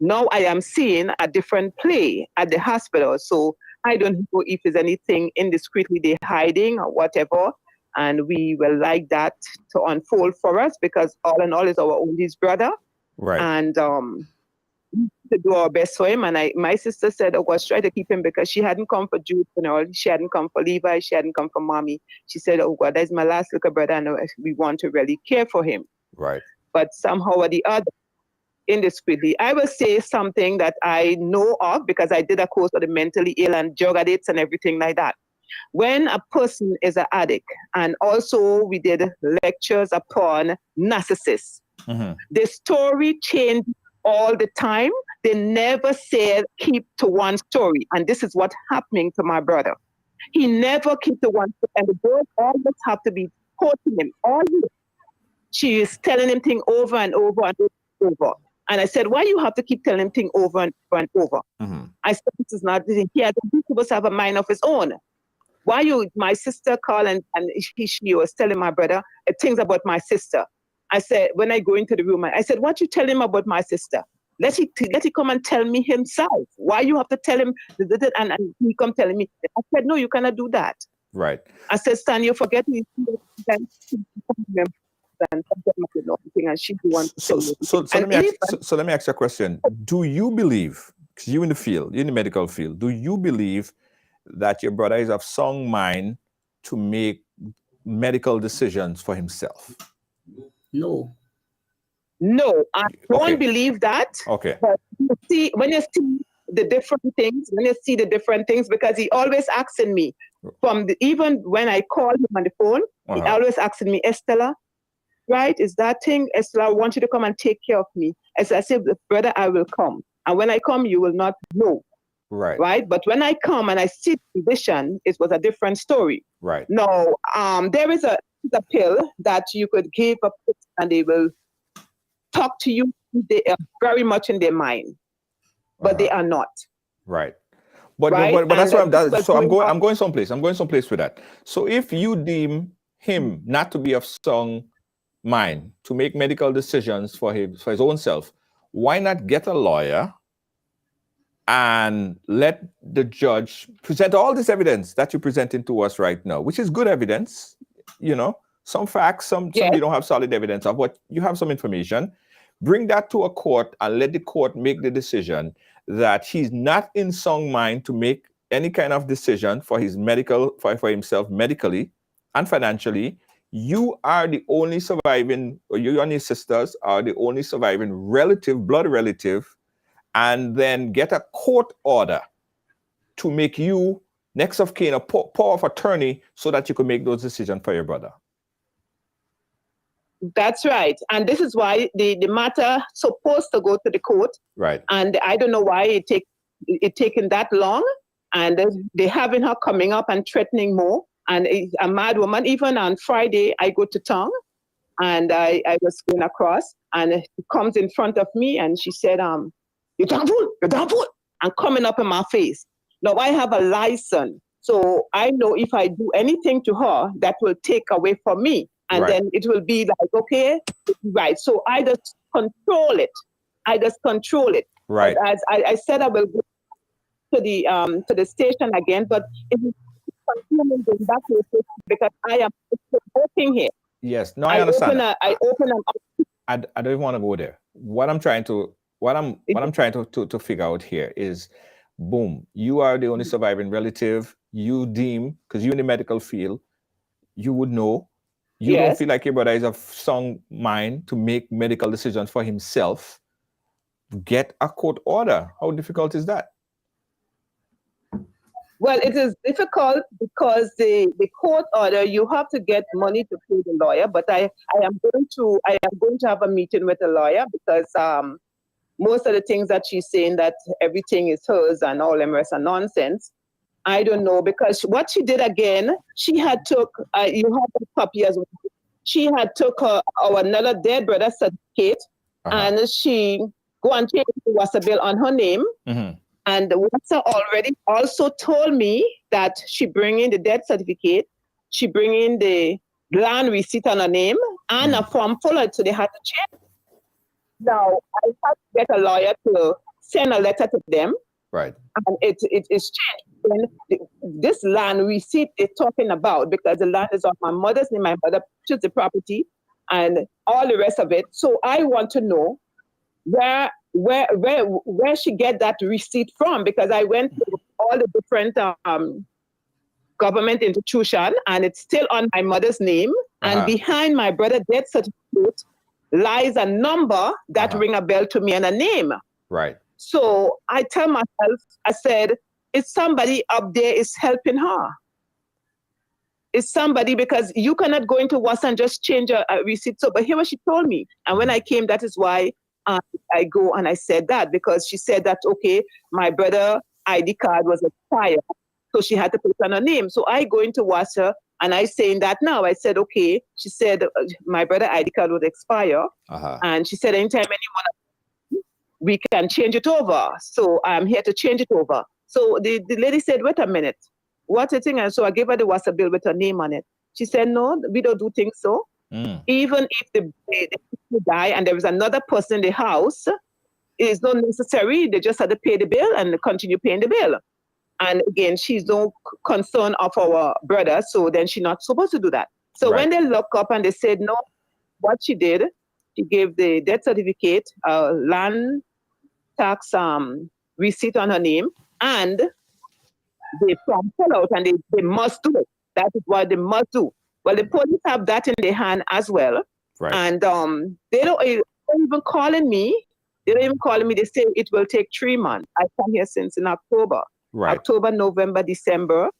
Now I am seeing a different play at the hospital. So I don't know if there's anything indiscreetly they're hiding or whatever. And we will like that to unfold for us because all in all is our oldest brother. Right. And to do our best for him. And my sister said, oh, gosh, try to keep him because she hadn't come for Jude, she hadn't come for Levi, she hadn't come for mommy. She said, oh God, that's my last little brother and we want to really care for him. Right. But somehow or the other, indiscreetly, I will say something that I know of because I did a course for the mentally ill and drug addicts and everything like that. When a person is an addict, and also we did lectures upon narcissists, the story changed all the time. They never said keep to one story. And this is what's happening to my brother. He never keep to one story. And the girls always have to be quoting him. She is telling him things over and over and over. And I said, why you have to keep telling him things over and over and over? I said, this is not, he supposed to have a mind of his own. Why my sister called and she was telling my brother things about my sister. I said, when I go into the room, I said, what you tell him about my sister? Let he come and tell me himself. Why you have to tell him? And he come telling me. I said, no, you cannot do that. Right. I said, Stan, you forget me. And she so let me ask you a question. Do you believe, because you're in the field, you're in the medical field, do you believe that your brother is of sound mind to make medical decisions for himself? No. No, I don't believe that. Okay. But when you see the different things, because he always asking me even when I call him on the phone, he always asking me, Estella, right? Is that thing, Estella, I want you to come and take care of me. As I said, brother, I will come. And when I come, you will not know. Right. Right. But when I come and I see the vision, it was a different story. Right. No, there is a pill that you could give up and they will talk to you. They are very much in their mind, but they are not. Right. But right? but that's And what this was so going on. I'm going someplace. I'm going someplace with that. So if you deem him not to be of sound mind to make medical decisions for his own self, why not get a lawyer and let the judge present all this evidence that you're presenting to us right now, which is good evidence, you know, some facts, some Yes. you don't have solid evidence of, but you have some information. Bring that to a court and let the court make the decision that he's not in sound mind to make any kind of decision for his medical, for himself medically and financially. You are the only surviving, or you and his sisters are the only surviving relative, blood relative, and then get a court order to make you next of kin, a power of attorney, so that you can make those decisions for your brother. That's right. And this is why the matter supposed to go to the court. Right. And I don't know why it taken that long. And they having her coming up and threatening more. And a mad woman. Even on Friday, I go to town and I was going across and she comes in front of me and she said, "You damn fool, you damn fool," and coming up in my face. Now I have a license. So I know if I do anything to her, that will take away from me. And Right. then it will be like, okay, right. So I just control it. Right. But as I said, I will go to the station again, but it is continuing going back to the station because I am working here. Yes. No, I understand. I open I don't even want to go there. What I'm trying to figure out here is, boom, you are the only surviving relative. You deem, because you're in the medical field, you would know. You don't Yes. feel like your brother is of sound mind to make medical decisions for himself. Get a court order. How difficult is that? Well, it is difficult because the court order, you have to get money to pay the lawyer. But I am going to have a meeting with the lawyer because most of the things that she's saying that everything is hers and all the rest are nonsense. I don't know, because what she did again, she had took you have a copy as well. She had took our another dead brother certificate and she go and change the WASA bill on her name. Mm-hmm. And the WASA already also told me that she bring in the death certificate, she bring in the land receipt on her name and a form fuller, so they had to change. Now I have to get a lawyer to send a letter to them. Right. And it is changed. And this land receipt is talking about, because the land is on my mother's name, my mother purchased the property and all the rest of it. So I want to know where she get that receipt from, because I went to all the different government institution and it's still on my mother's name. And behind my brother's death certificate lies a number that ring a bell to me and a name. Right. So I tell myself, I said, it's somebody up there is helping her. It's somebody, because you cannot go into WASA and just change a receipt. So, but here what she told me. And when I came, that is why I go and I said that, because she said that, okay, my brother ID card was expired. So she had to put it on her name. So I go into WASA and I saying that now. I said, okay, she said, my brother ID card would expire. And she said, anytime anyone, we can change it over. So I'm here to change it over. So the lady said, wait a minute, what a thing. And so I gave her the WASA bill with her name on it. She said, no, we don't do things so. Even if the people die and there is another person in the house, it is not necessary. They just had to pay the bill and continue paying the bill. And again, she's no concern of our brother, so then she's not supposed to do that. So when they look up and they said, no, what she did, she gave the death certificate, land tax receipt on her name, and they from pull out and they must do it. That is what they must do. Well, the police have that in their hand as well. And they don't even calling me. They don't even calling me. They say it will take 3 months. I come here since in October. October, November, December,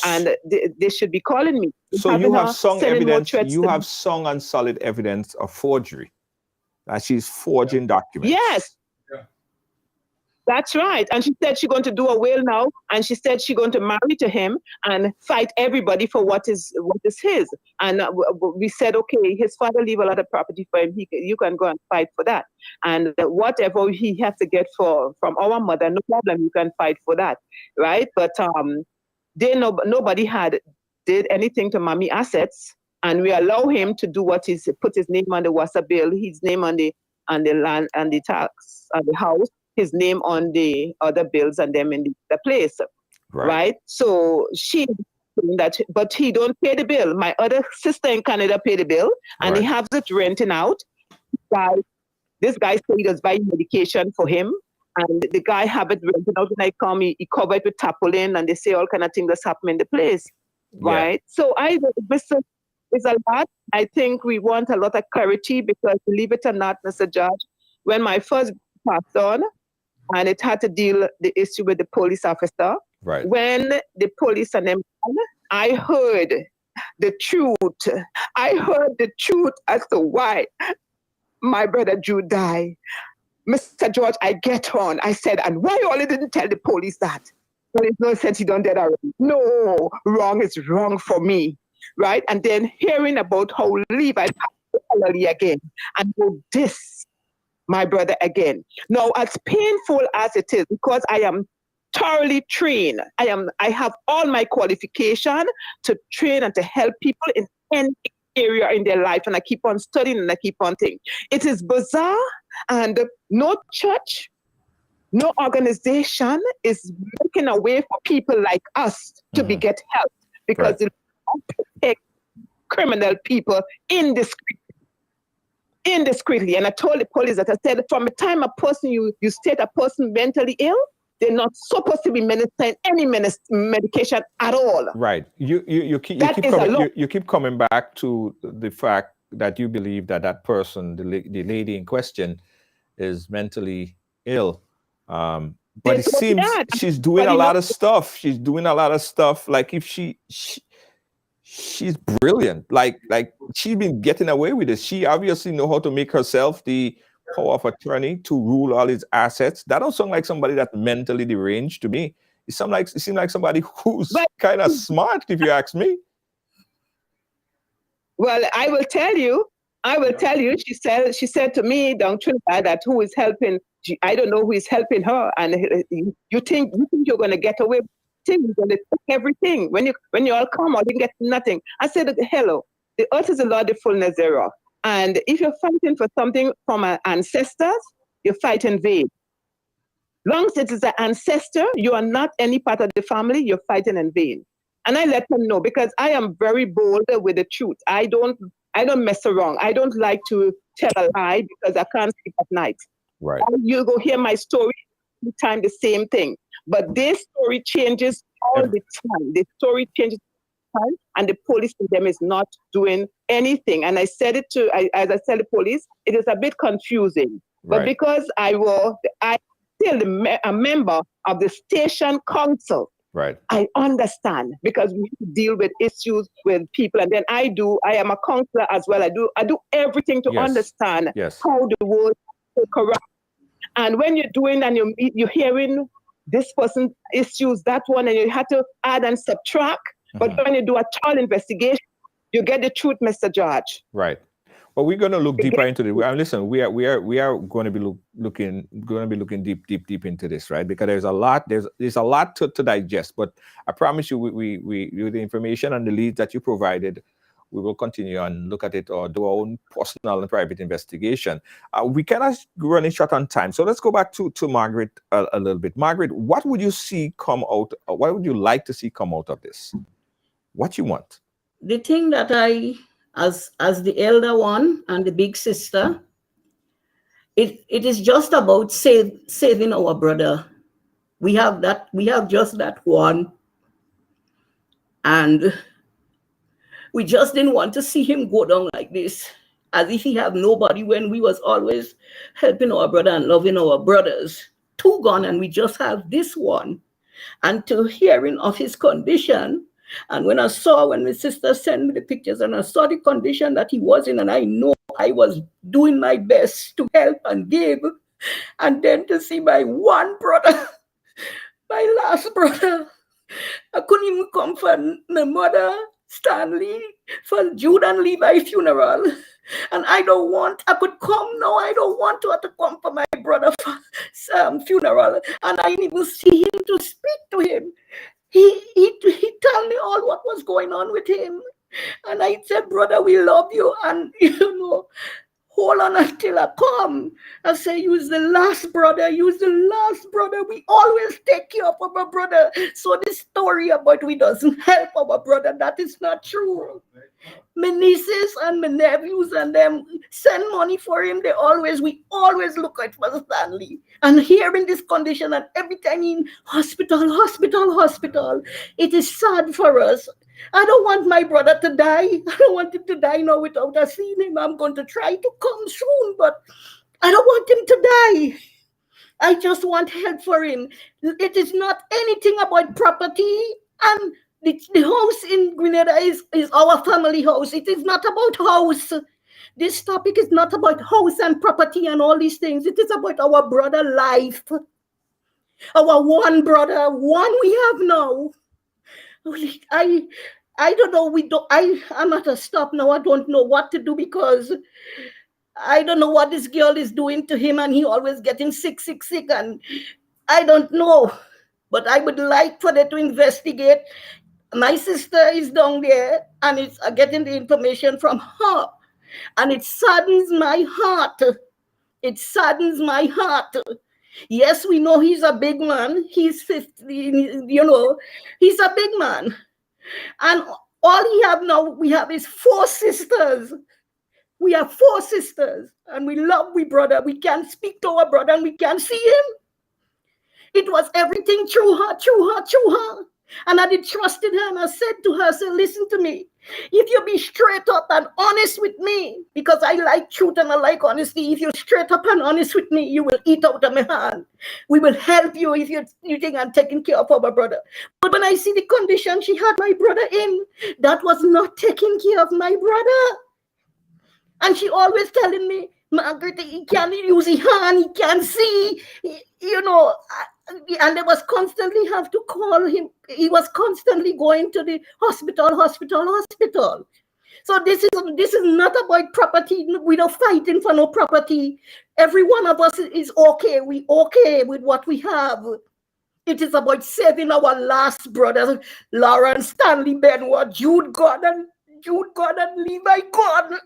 and they should be calling me. So you have strong evidence. You have strong and solid evidence of forgery. That she's forging documents. Yes. That's right. And she said she's going to do a will now, and she said she's going to marry to him and fight everybody for what is his. And we said, okay, his father leave a lot of property for him. You can go and fight for that. And whatever he has to get from our mother, no problem. You can fight for that, right? But nobody did anything to mommy assets, and we allow him to do what is put his name on the WASA bill, his name on the land and the tax on the house, his name on the other bills and them in the place, right? So she that, but he don't pay the bill. My other sister in Canada pay the bill, and he has it renting out. This guy said he does buy medication for him, and the guy have it rented out. When I come, he cover it with tarpaulin, and they say all kind of things that's happening in the place, right? So this is a lot. I think we want a lot of clarity, because believe it or not, Mr. Judge, when my first passed on, and it had to deal the issue with the police officer. Right. When the police and them, I heard the truth. I heard the truth as to why my brother Drew died. Mr. George, I get on. I said, and why you only didn't tell the police that? There is no sense he done that already. No, wrong is wrong for me, right? And then hearing about how Levi passed again, and how this my brother again. Now, as painful as it is, because I am thoroughly trained, I have all my qualification to train and to help people in any area in their life, and I keep on studying and I keep on thinking. It is bizarre, and no church, no organization is making a way for people like us to get help, because they take criminal people indiscreetly. And I told the police that, I said, from the time a person, you state a person mentally ill, they're not supposed to be administering any medication at all. Right. You keep coming back to the fact that you believe that person, the lady in question, is mentally ill. But it seems she's doing a lot of stuff. She's doing a lot of stuff. Like, if she's brilliant. Like she's been getting away with it. She obviously know how to make herself the power of attorney to rule all his assets. That don't sound like somebody that's mentally deranged to me. It seems like somebody who's kind of smart, if you ask me. Well, I will tell you. She said to me down Trinidad that who is helping. I don't know who is helping her, and you think you're going to get away. You're going to take everything. When you all come out, you get nothing. I said, hello, the earth is the Lord, the fullness thereof. And if you're fighting for something from our ancestors, you're fighting vain. Long as it is an ancestor, you are not any part of the family, you're fighting in vain. And I let them know, because I am very bold with the truth. I don't mess around. I don't like to tell a lie, because I can't sleep at night. Right. You go hear my story, every time the same thing. But this story changes all the time. The story changes all the time, and the police in them is not doing anything. And I said it as I said the police, it is a bit confusing. Right. But because I'm still a member of the station council, right, I understand, because we have to deal with issues with people. And then I am a counselor as well. I do everything to understand how the world is corrupt. And when you're doing and you're hearing this person issues that one, and you have to add and subtract. But when you do a thorough investigation, you get the truth, Mr. George. Right. Well, we're going to look deeper into it. Listen, we are going to be looking deep into this, right? Because there's a lot to digest. But I promise you, we with the information and the leads that you provided, we will continue and look at it, or do our own personal and private investigation. We cannot run short on time, so let's go back to Margaret a little bit. Margaret, what would you see come out? What would you like to see come out of this? What you want? The thing that I, as the elder one and the big sister, it is just about saving our brother. We have just that one, and we just didn't want to see him go down like this, as if he had nobody, when we was always helping our brother and loving our brothers. Two gone, and we just have this one. And to hearing of his condition, and when my sister sent me the pictures, and I saw the condition that he was in, and I know I was doing my best to help and give, And then to see my one brother, my last brother, I couldn't even come for my mother, Stanley, for Jude and Levi funeral. And I could come now. I don't want to have to come for my brother's funeral. And I didn't even see him to speak to him. He told me all what was going on with him. And I said, brother, we love you. And, hold on until I come. I say, you's the last brother. You's the last brother. We always take care of our brother. So this story about we doesn't help our brother, that is not true. My nieces and my nephews and them send money for him. We always look out for Stanley. And here in this condition, and every time in hospital, it is sad for us. I don't want my brother to die. I don't want him to die now without us seeing him. I'm going to try to come soon, but I don't want him to die. I just want help for him. It is not anything about property, and the house in Grenada is our family house. It is not about house. This topic is not about house and property and all these things. It is about our brother life. Our one brother, one we have now. I don't know. I'm at a stop now. I don't know what to do because I don't know what this girl is doing to him, and he always getting sick, and I don't know. But I would like for them to investigate. My sister is down there, and it's getting the information from her, and it saddens my heart. It saddens my heart. Yes, we know he's a big man. He's 15, he's a big man. And all he have now, we have is 4 sisters. We have 4 sisters, and we brother. We can speak to our brother, and we can see him. It was everything through her. And I did trusted her, and I said to her, listen to me. If you be straight up and honest with me, because I like truth and I like honesty, if you're straight up and honest with me, you will eat out of my hand. We will help you if you think I'm taking care of our brother. But when I see the condition she had my brother in, that was not taking care of my brother. And she always telling me, Margaret, he can't use his hand, he can't see, and they was constantly have to call him. He was constantly going to the hospital. So this is not about property. We're not fighting for no property. Every one of us is okay. We okay with what we have. It is about saving our last brothers, Lawrence, Stanley, Benoit, Jude Gordon, Levi Gordon.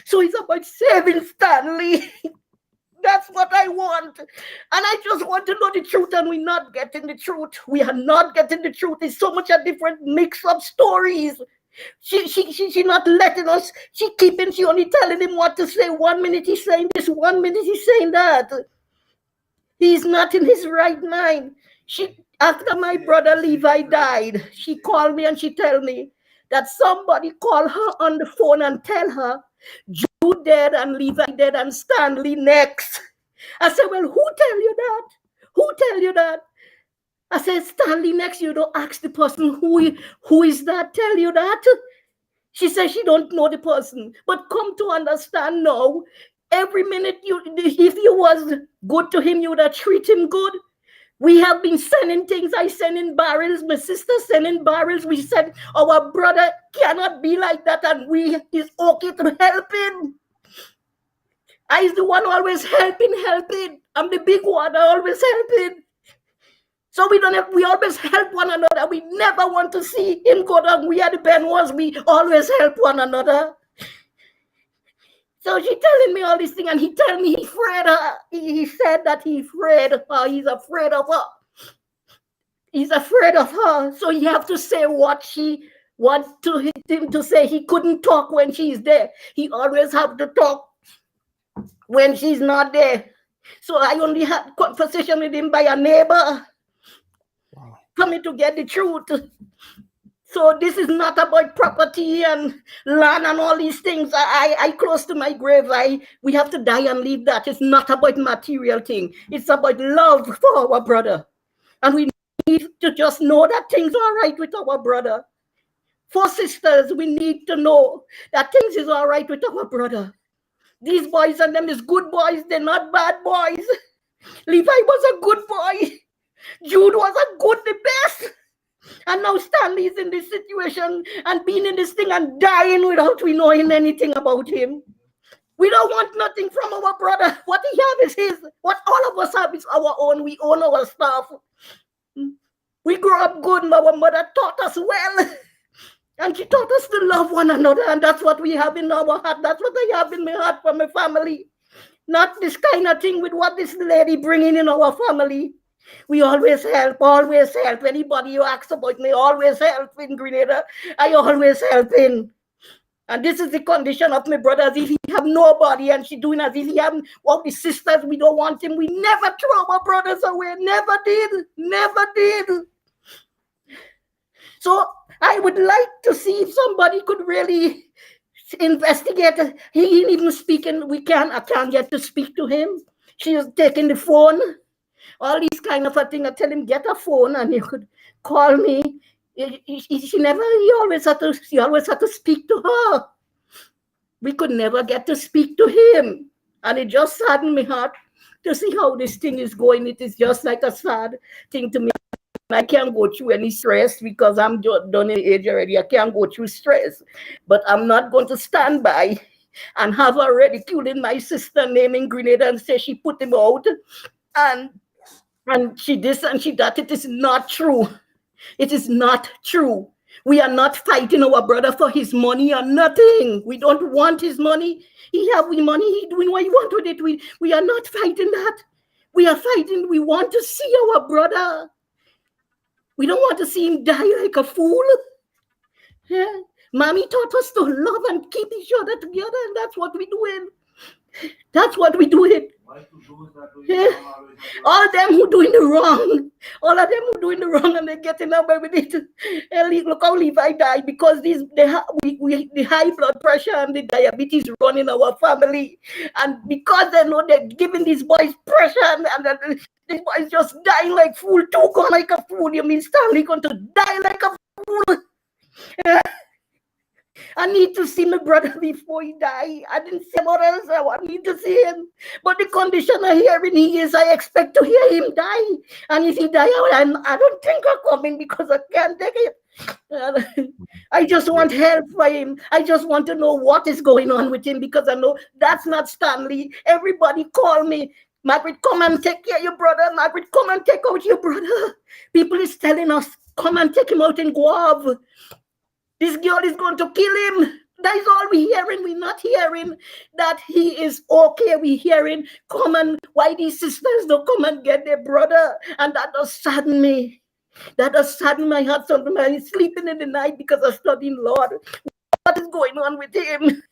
So it's about saving Stanley. That's what I want. And I just want to know the truth, and we're not getting the truth. We are not getting the truth. It's so much a different mix-up stories. She not letting us. She only telling him what to say. 1 minute he's saying this, 1 minute he's saying that. He's not in his right mind. After my brother Levi died, she called me and she told me that somebody called her on the phone and tell her Jude dead and Levi dead and Stanley next. I said, well, who tell you that? Who tell you that? I said, Stanley next. You don't ask the person who is that tell you that. She said she don't know the person. But come to understand now, every minute if you was good to him, you would have treat him good. We have been sending things. I send in barrels. My sister send in barrels. We said our brother cannot be like that, and is okay to help him. I's the one always helping. I'm the big one. I always helping. So we always help one another. We never want to see him go down. We are the Benoits. We always help one another. So she telling me all these things, and he tell me he's afraid of her. He said that he's afraid of her. He's afraid of her. He's afraid of her. So you have to say what she wants him to say. He couldn't talk when she's there. He always have to talk when she's not there. So I only had conversation with him by a neighbor. Wow. Coming to get the truth. So this is not about property and land and all these things. I close to my grave. We have to die and leave that. It's not about material thing. It's about love for our brother. And we need to just know that things are right with our brother. For sisters, we need to know that things is all right with our brother. These boys and them is good boys. They're not bad boys. Levi was a good boy. Jude was a good, the best. And now Stanley is in this situation and being in this thing and dying without we knowing anything about him. We don't want nothing from our brother. What he have is his. What all of us have is our own. We own our stuff. We grew up good and our mother taught us well. And she taught us to love one another. And that's what we have in our heart. That's what I have in my heart for my family. Not this kind of thing with what this lady bringing in our family. We always help, always help. Anybody who asks about me, always help in Grenada. I always help in. And this is the condition of my brothers. If he have nobody and she doing as if he have all the sisters, we don't want him. We never throw our brothers away. Never did. Never did. So I would like to see if somebody could really investigate. He ain't even speaking. I can't get to speak to him. She is taking the phone. All these kind of a thing. I tell him, get a phone and you could call me. He always had to speak to her. We could never get to speak to him. And it just saddened my heart to see how this thing is going. It is just like a sad thing to me. I can't go through any stress because I'm done in age already. I can't go through stress. But I'm not going to stand by and have her ridiculing my sister name in Grenada and say she put him out. And she this and she that. It is not true. It is not true. We are not fighting our brother for his money or nothing. We don't want his money. He have we money. He doing what he want with it. We are not fighting that. We are fighting. We want to see our brother. We don't want to see him die like a fool. Yeah. Mommy taught us to love and keep each other together, and that's what we're doing. That's what we're doing. Yeah. All them who doing the wrong, all of them who doing the wrong, and they're getting away with it. And look how Levi died because the high blood pressure and the diabetes run in our family, and because they know they're giving these boys pressure, and these boys just dying like fool, too, gone like a fool. You mean Stanley going to die like a fool? Yeah. I need to see my brother before he die. I didn't see what else. I need to see him. But the condition I hearing he is, I expect to hear him die. And if he die, I don't think I'm coming because I can't take it. I just want help for him. I just want to know what is going on with him because I know that's not Stanley. Everybody call me. Margaret, come and take care of your brother. Margaret, come and take out your brother. People is telling us, come and take him out in Guave. This girl is going to kill him. That is all we're hearing. We're not hearing that he is okay. We're hearing, come and, why these sisters don't come and get their brother? And that does sadden me. That does sadden my heart. Sometimes I'm sleeping in the night because I'm studying Lord. What is going on with him?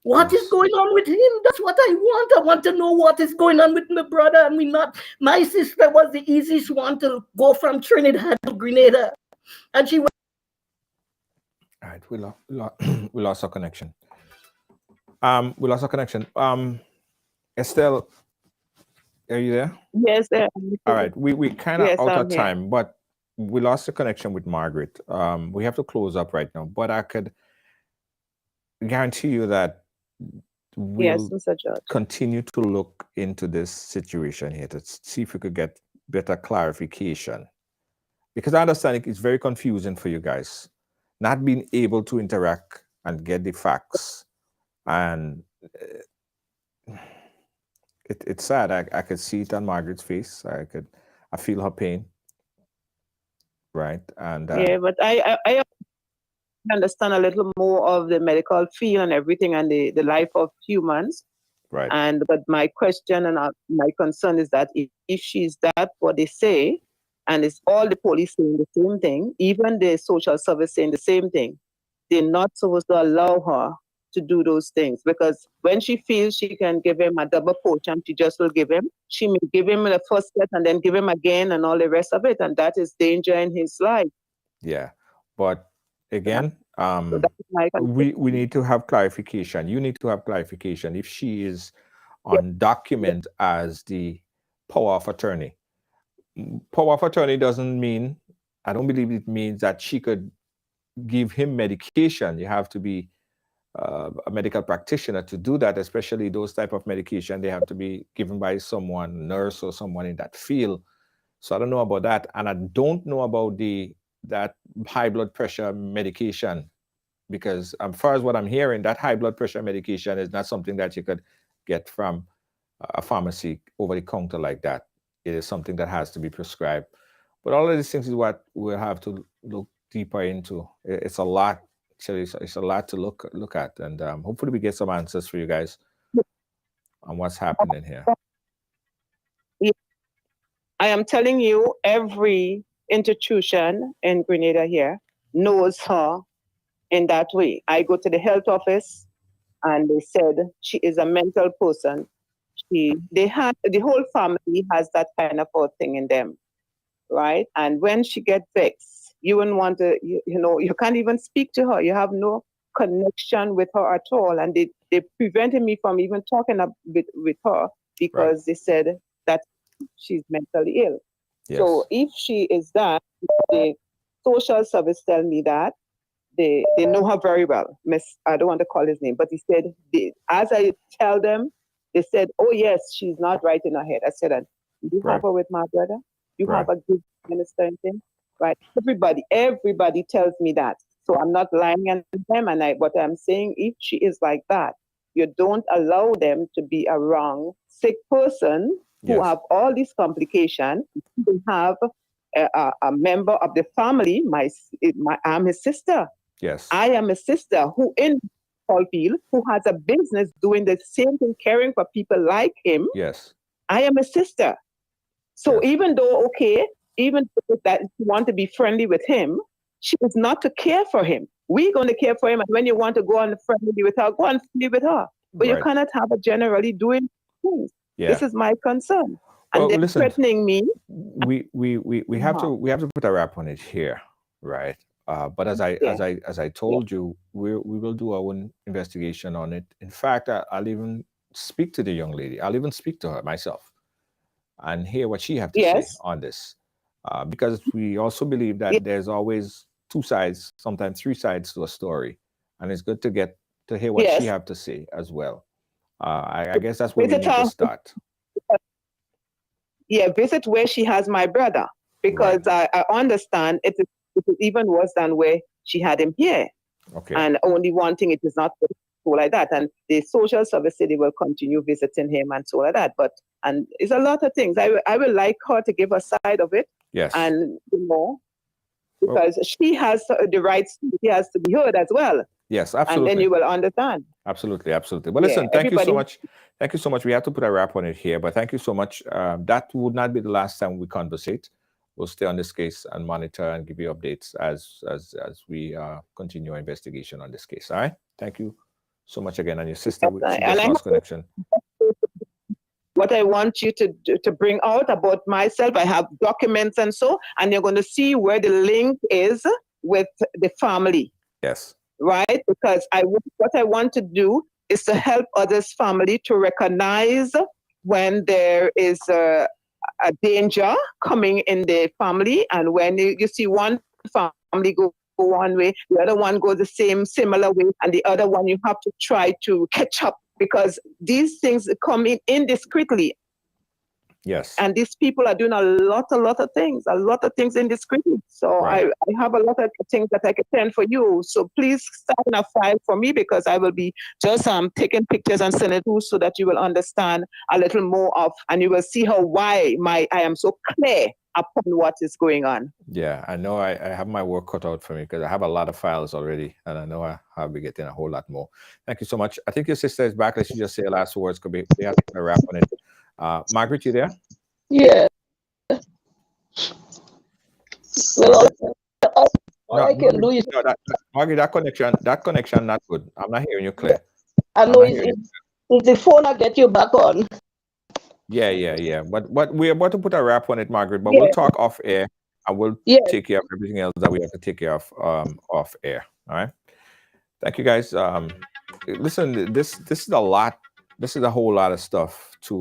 What is going on with him? That's what I want. I want to know what is going on with my brother. And we not. My sister was the easiest one to go from Trinidad to Grenada. And she was. All right, we lost our connection. We lost our connection. Estelle, are you there? Yes, sir. All right, we kind of Yes, out I'm of here. time, but we lost the connection with Margaret. We have to close up right now, but I could guarantee you that Yes, we'll Mr. Judge. continue to look into this situation here to see if we could get better clarification. Because I understand it's very confusing for you guys, not being able to interact and get the facts. And it's sad. I could see it on Margaret's face. I feel her pain. Right. And Yeah, but I understand a little more of the medical field and everything and the life of humans. right. But my question and my concern is that if she's that, what they say, and it's all the police saying the same thing, even the social service saying the same thing, they're not supposed to allow her to do those things because when she feels she can give him a double portion, she just will give him. She may give him the first set and then give him again and all the rest of it, and that is danger in his life. Yeah. But again, So that is my we need to have clarification. You need to have clarification if she is on document as the power of attorney. Power of attorney doesn't mean, I don't believe it means that she could give him medication. You have to be a medical practitioner to do that, especially those type of medication. They have to be given by someone, nurse or someone in that field. So I don't know about that, and I don't know about that high blood pressure medication, because as far as what I'm hearing, that high blood pressure medication is not something that you could get from a pharmacy over the counter like that. It is something that has to be prescribed. But all of these things is what we'll have to look deeper into. It's a lot. Actually, it's a lot to look at, and hopefully we get some answers for you guys on what's happening here. I am telling you, every institution in Grenada here knows her in that way. I go to the health office and they said she is a mental person. The whole family has that kind of a thing in them, right? And when she gets vexed, you wouldn't want to, you can't even speak to her. You have no connection with her at all. And they prevented me from even talking with her because They said that she's mentally ill. Yes. So if she is that, the social service tell me that they know her very well. I don't want to call his name, but he said, as I tell them, they said, oh yes, she's not right in her head. I said, you have her with my brother? You have a good minister and thing? Right? Everybody tells me that. So I'm not lying on them. And what I'm saying, if she is like that, you don't allow them to be a wrong, sick person who have all these complications. You have a member of the family. I'm his sister. Yes. I am a sister who in field who has a business doing the same thing, caring for people like him. Yes. I am a sister. So even though, even that you want to be friendly with him, she is not to care for him. We're going to care for him. And when you want to go on friendly with her, go on friendly with her. But you cannot have a generally doing things. Yeah. This is my concern. And they're threatening me. We have to put a wrap on it here, right? But as I told you, we will do our own investigation on it. In fact, I'll even speak to the young lady. I'll even speak to her myself and hear what she has to say on this. Because we also believe that there's always two sides, sometimes three sides to a story. And it's good to hear what she have to say as well. I guess that's where we need to start. Yeah, visit where she has my brother. Because I understand it is even worse than where she had him here. Okay. And only one thing, it is not so like that. And the social service said they will continue visiting him and so like that. And it's a lot of things. I will like her to give a side of it. Yes. And because she has the rights, she has to be heard as well. Yes, absolutely. And then you will understand. Absolutely. But listen, thank you so much. Thank you so much. We have to put a wrap on it here, but thank you so much. That would not be the last time we conversate. We'll stay on this case and monitor and give you updates as we continue our investigation on this case. All right. Thank you so much again. And your sister, she just lost connection. What I want you to bring out about myself, I have documents and you're going to see where the link is with the family. Yes. Right? Because what I want to do is to help others' family to recognize when there is a danger coming in the family, and when you see one family go one way, the other one goes the similar way, and the other one you have to try to catch up, because these things come in indiscreetly. Yes. And these people are doing a lot of things indiscreetly. So I have a lot of things that I can send for you. So please start in a file for me, because I will be just taking pictures and sending it to you so that you will understand a little more of, and you will see why I am so clear upon what is going on. Yeah, I know I have my work cut out for me, because I have a lot of files already, and I know I'll be getting a whole lot more. Thank you so much. I think your sister is back. Let's just say her last words. Could be they have to put a wrap on it. Margaret, you there? Yeah. Well, all I can do is... Margaret, that connection not good. I'm not hearing you clear. I know it's the phone I get you back on. Yeah. But we're about to put a wrap on it, Margaret. But we'll talk off air, and we'll take care of everything else that we have to take care of off air. All right. Thank you, guys. Listen, this is a lot. This is a whole lot of stuff to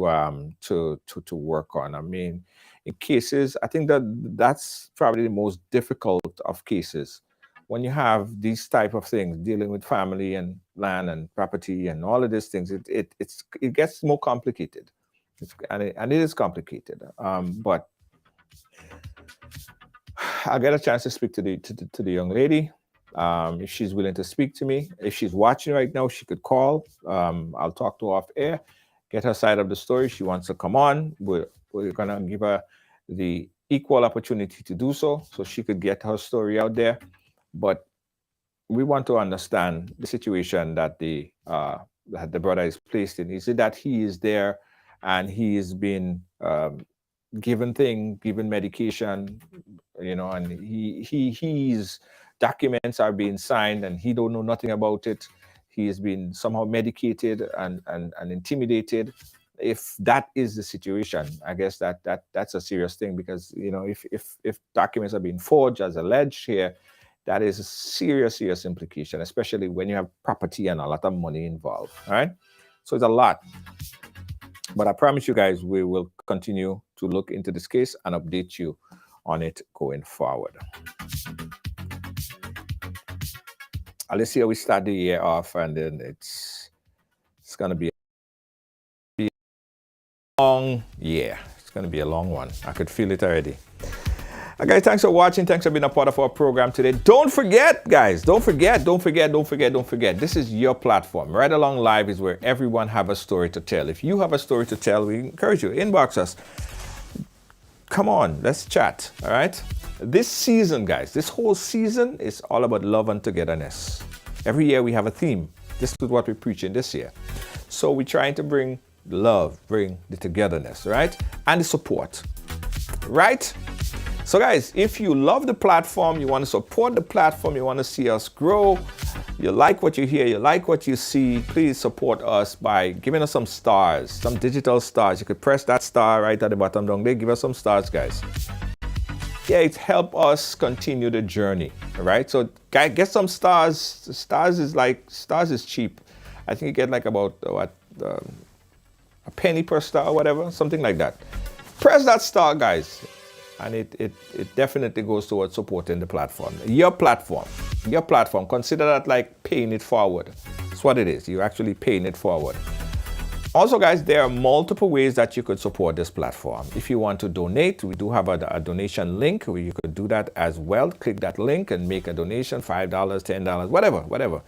work on. I mean, in cases, I think that's probably the most difficult of cases, when you have these type of things, dealing with family and land and property and all of these things, it gets more complicated. And it is complicated. But I get a chance to speak to the young lady. If she's willing to speak to me, if she's watching right now, she could call. I'll talk to her off air, get her side of the story. She wants to come on. We're gonna give her the equal opportunity to do so she could get her story out there. But we want to understand the situation that the brother is placed in. Is it that he is there and he is being given medication, and he's documents are being signed and he don't know nothing about it. He has been somehow medicated and intimidated. If that is the situation, I guess that's a serious thing, because if documents are being forged as alleged here, that is a serious implication, especially when you have property and a lot of money involved. All right, so it's a lot. But I promise you guys, we will continue to look into this case and update you on it going forward. Let's see how we start the year off, and then it's going to be a long year. It's going to be a long one. I could feel it already. Okay, thanks for watching. Thanks for being a part of our program today. Don't forget, guys, don't forget. This is your platform. Right Along Live is where everyone have a story to tell. If you have a story to tell, we encourage you, inbox us. Come on, let's chat, all right? This season, guys, this whole season is all about love and togetherness. Every year we have a theme. This is what we're preaching this year. So we're trying to bring love, bring the togetherness, right? And the support, right? So guys, if you love the platform, you want to support the platform, you want to see us grow, you like what you hear, you like what you see, please support us by giving us some stars, some digital stars. You could press that star right at the bottom down there. Give us some stars, guys. Yeah, it helps us continue the journey, all right? So get some stars. Stars is cheap. I think you get like about a penny per star or whatever, something like that. Press that star, guys. And it definitely goes towards supporting the platform. Your platform. Consider that like paying it forward. That's what it is. You're actually paying it forward. Also, guys, there are multiple ways that you could support this platform. If you want to donate, we do have a donation link where you could do that as well. Click that link and make a donation, $5, $10, whatever.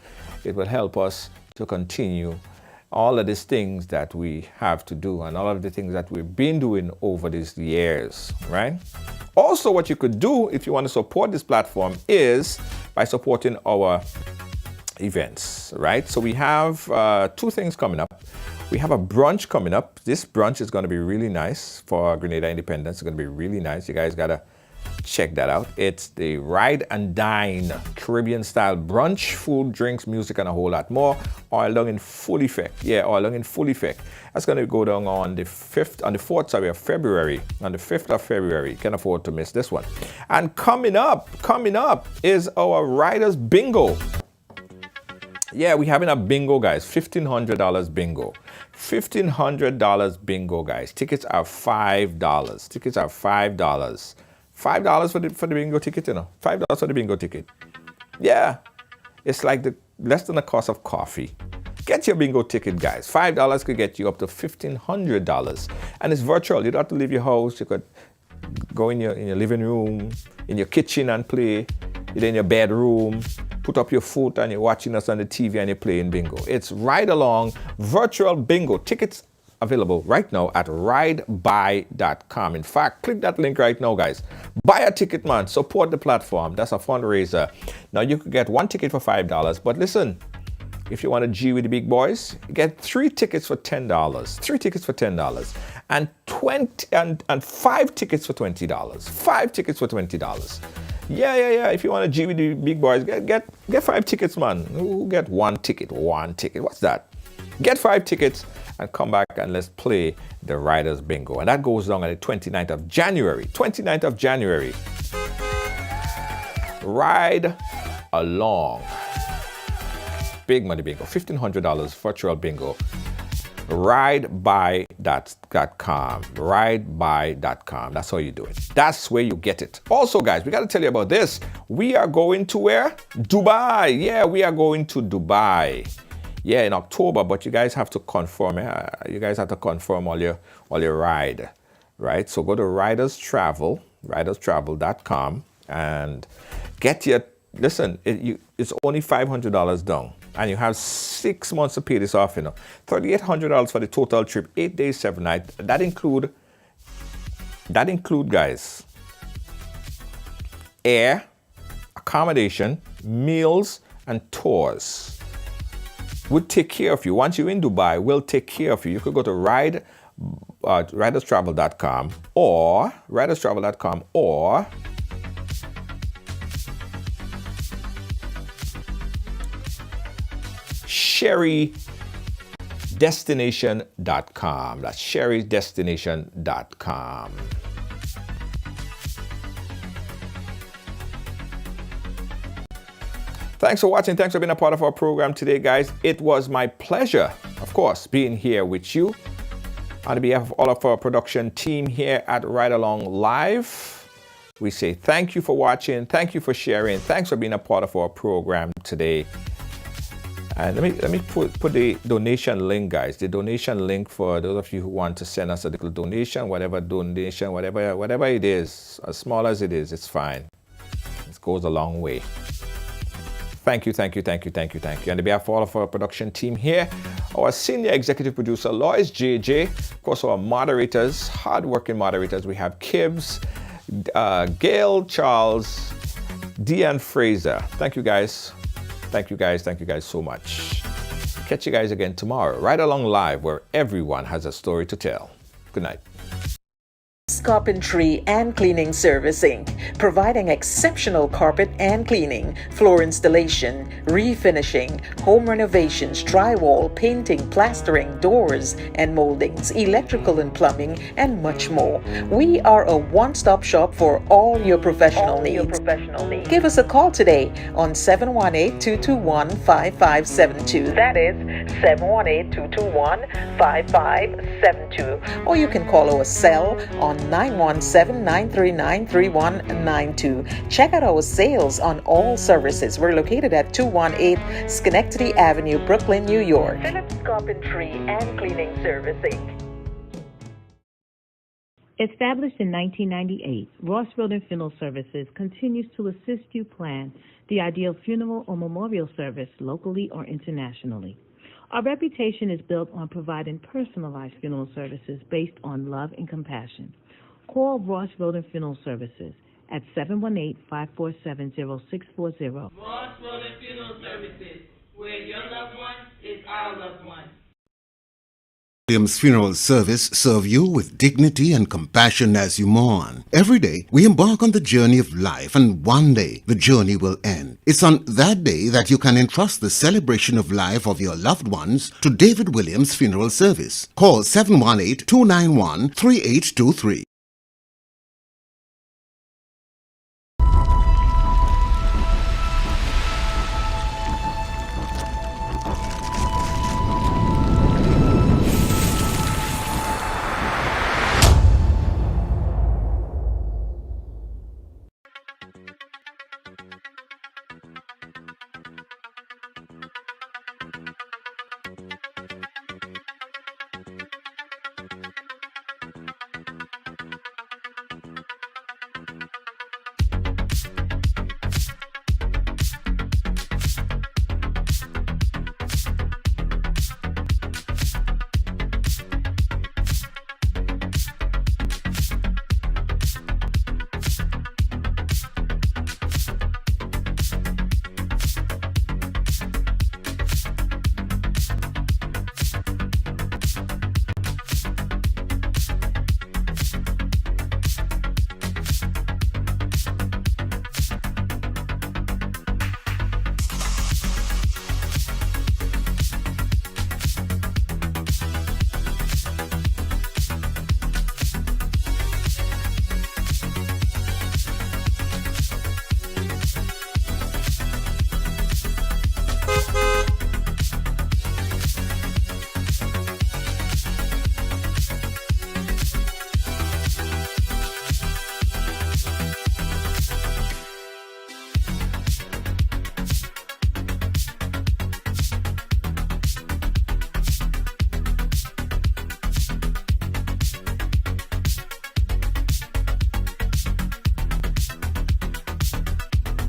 It will help us to continue all of these things that we have to do and all of the things that we've been doing over these years, right? Also, what you could do if you want to support this platform is by supporting our events, right? So we have two things coming up. We have a brunch coming up. This brunch is going to be really nice for Grenada Independence. It's going to be really nice. You guys got to check that out. It's the Ride and Dine Caribbean style brunch, food, drinks, music, and a whole lot more. All along in full effect. Yeah, all along in full effect. That's going to go down on the 4th of February. On the 5th of February. Can't afford to miss this one. And coming up is our Riders Bingo. Yeah, we're having a bingo, guys. $1,500 bingo. $1,500 bingo, guys. Tickets are $5. $5 for the bingo ticket, $5 for the bingo ticket. Yeah, it's like less than the cost of coffee. Get your bingo ticket, guys. $5 could get you up to $1,500, and it's virtual. You don't have to leave your house. You could go in your living room, in your kitchen and play. You're in your bedroom. Put up your foot and you're watching us on the TV and you're playing bingo. It's Ride Along Virtual Bingo. Tickets available right now at ridebuy.com. In fact, click that link right now, guys. Buy a ticket, man. Support the platform. That's a fundraiser. Now, you could get one ticket for $5, but listen, if you want to G with the big boys, get 3 tickets for $10. 3 tickets for $10. And 5 tickets for $20. 5 tickets for $20. Yeah. If you want to G with the big boys, get 5 tickets, man. Who get 1 ticket? 1 ticket. What's that? Get 5 tickets and come back and let's play the Riders Bingo. And that goes down on the 29th of January. 29th of January. Ride Along. Big money bingo. $1,500 virtual bingo. ridebuy.com. Ridebuy.com. That's how you do it. That's where you get it. Also, guys, we got to tell you about this. We are going to where? Dubai. Yeah, we are going to Dubai. Yeah, in October, but you guys have to confirm. You guys have to confirm all your ride, right? So go to riderstravel.com and get your, listen, it's only $500 down. And you have 6 months to pay this off, you know. $3,800 for the total trip, 8 days, 7 nights. That include, guys, air, accommodation, meals, and tours. We'll take care of you. Once you're in Dubai, we'll take care of you. You could go to riderstravel.com or sherrydestination.com. That's sherrydestination.com. Thanks for watching. Thanks for being a part of our program today, guys. It was my pleasure, of course, being here with you. On behalf of all of our production team here at Ride Along Live, we say thank you for watching. Thank you for sharing. Thanks for being a part of our program today. And let me put the donation link, guys. The donation link for those of you who want to send us a little donation, whatever it is, as small as it is, it's fine. It goes a long way. Thank you. On behalf of all of our production team here, our senior executive producer, Lois JJ, of course, our moderators, hardworking moderators, we have Kibbs, Gail, Charles, Deanne Fraser. Thank you guys so much. Catch you guys again tomorrow, Right Along Live, where everyone has a story to tell. Good night. Carpentry and Cleaning Servicing, providing exceptional carpet and cleaning, floor installation, refinishing, home renovations, drywall, painting, plastering, doors and moldings, electrical and plumbing, and much more. We are a one-stop shop for all your professional needs. Give us a call today on 718-221-5572. That is 718-221-5572. Or you can call our cell on 917-939-3192. Check out our sales on all services. We're located at 218 Schenectady Avenue, Brooklyn, New York. Phillips Carpentry and Cleaning Servicing. Established in 1998, Ross Road and Funeral Services continues to assist you plan the ideal funeral or memorial service locally or internationally. Our reputation is built on providing personalized funeral services based on love and compassion. Call Ross Road and Funeral Services at 718-547-0640. Ross Road and Funeral Services, where your loved one is our loved one. Williams Funeral Service serve you with dignity and compassion as you mourn. Every day, we embark on the journey of life, and one day, the journey will end. It's on that day that you can entrust the celebration of life of your loved ones to David Williams Funeral Service. Call 718-291-3823.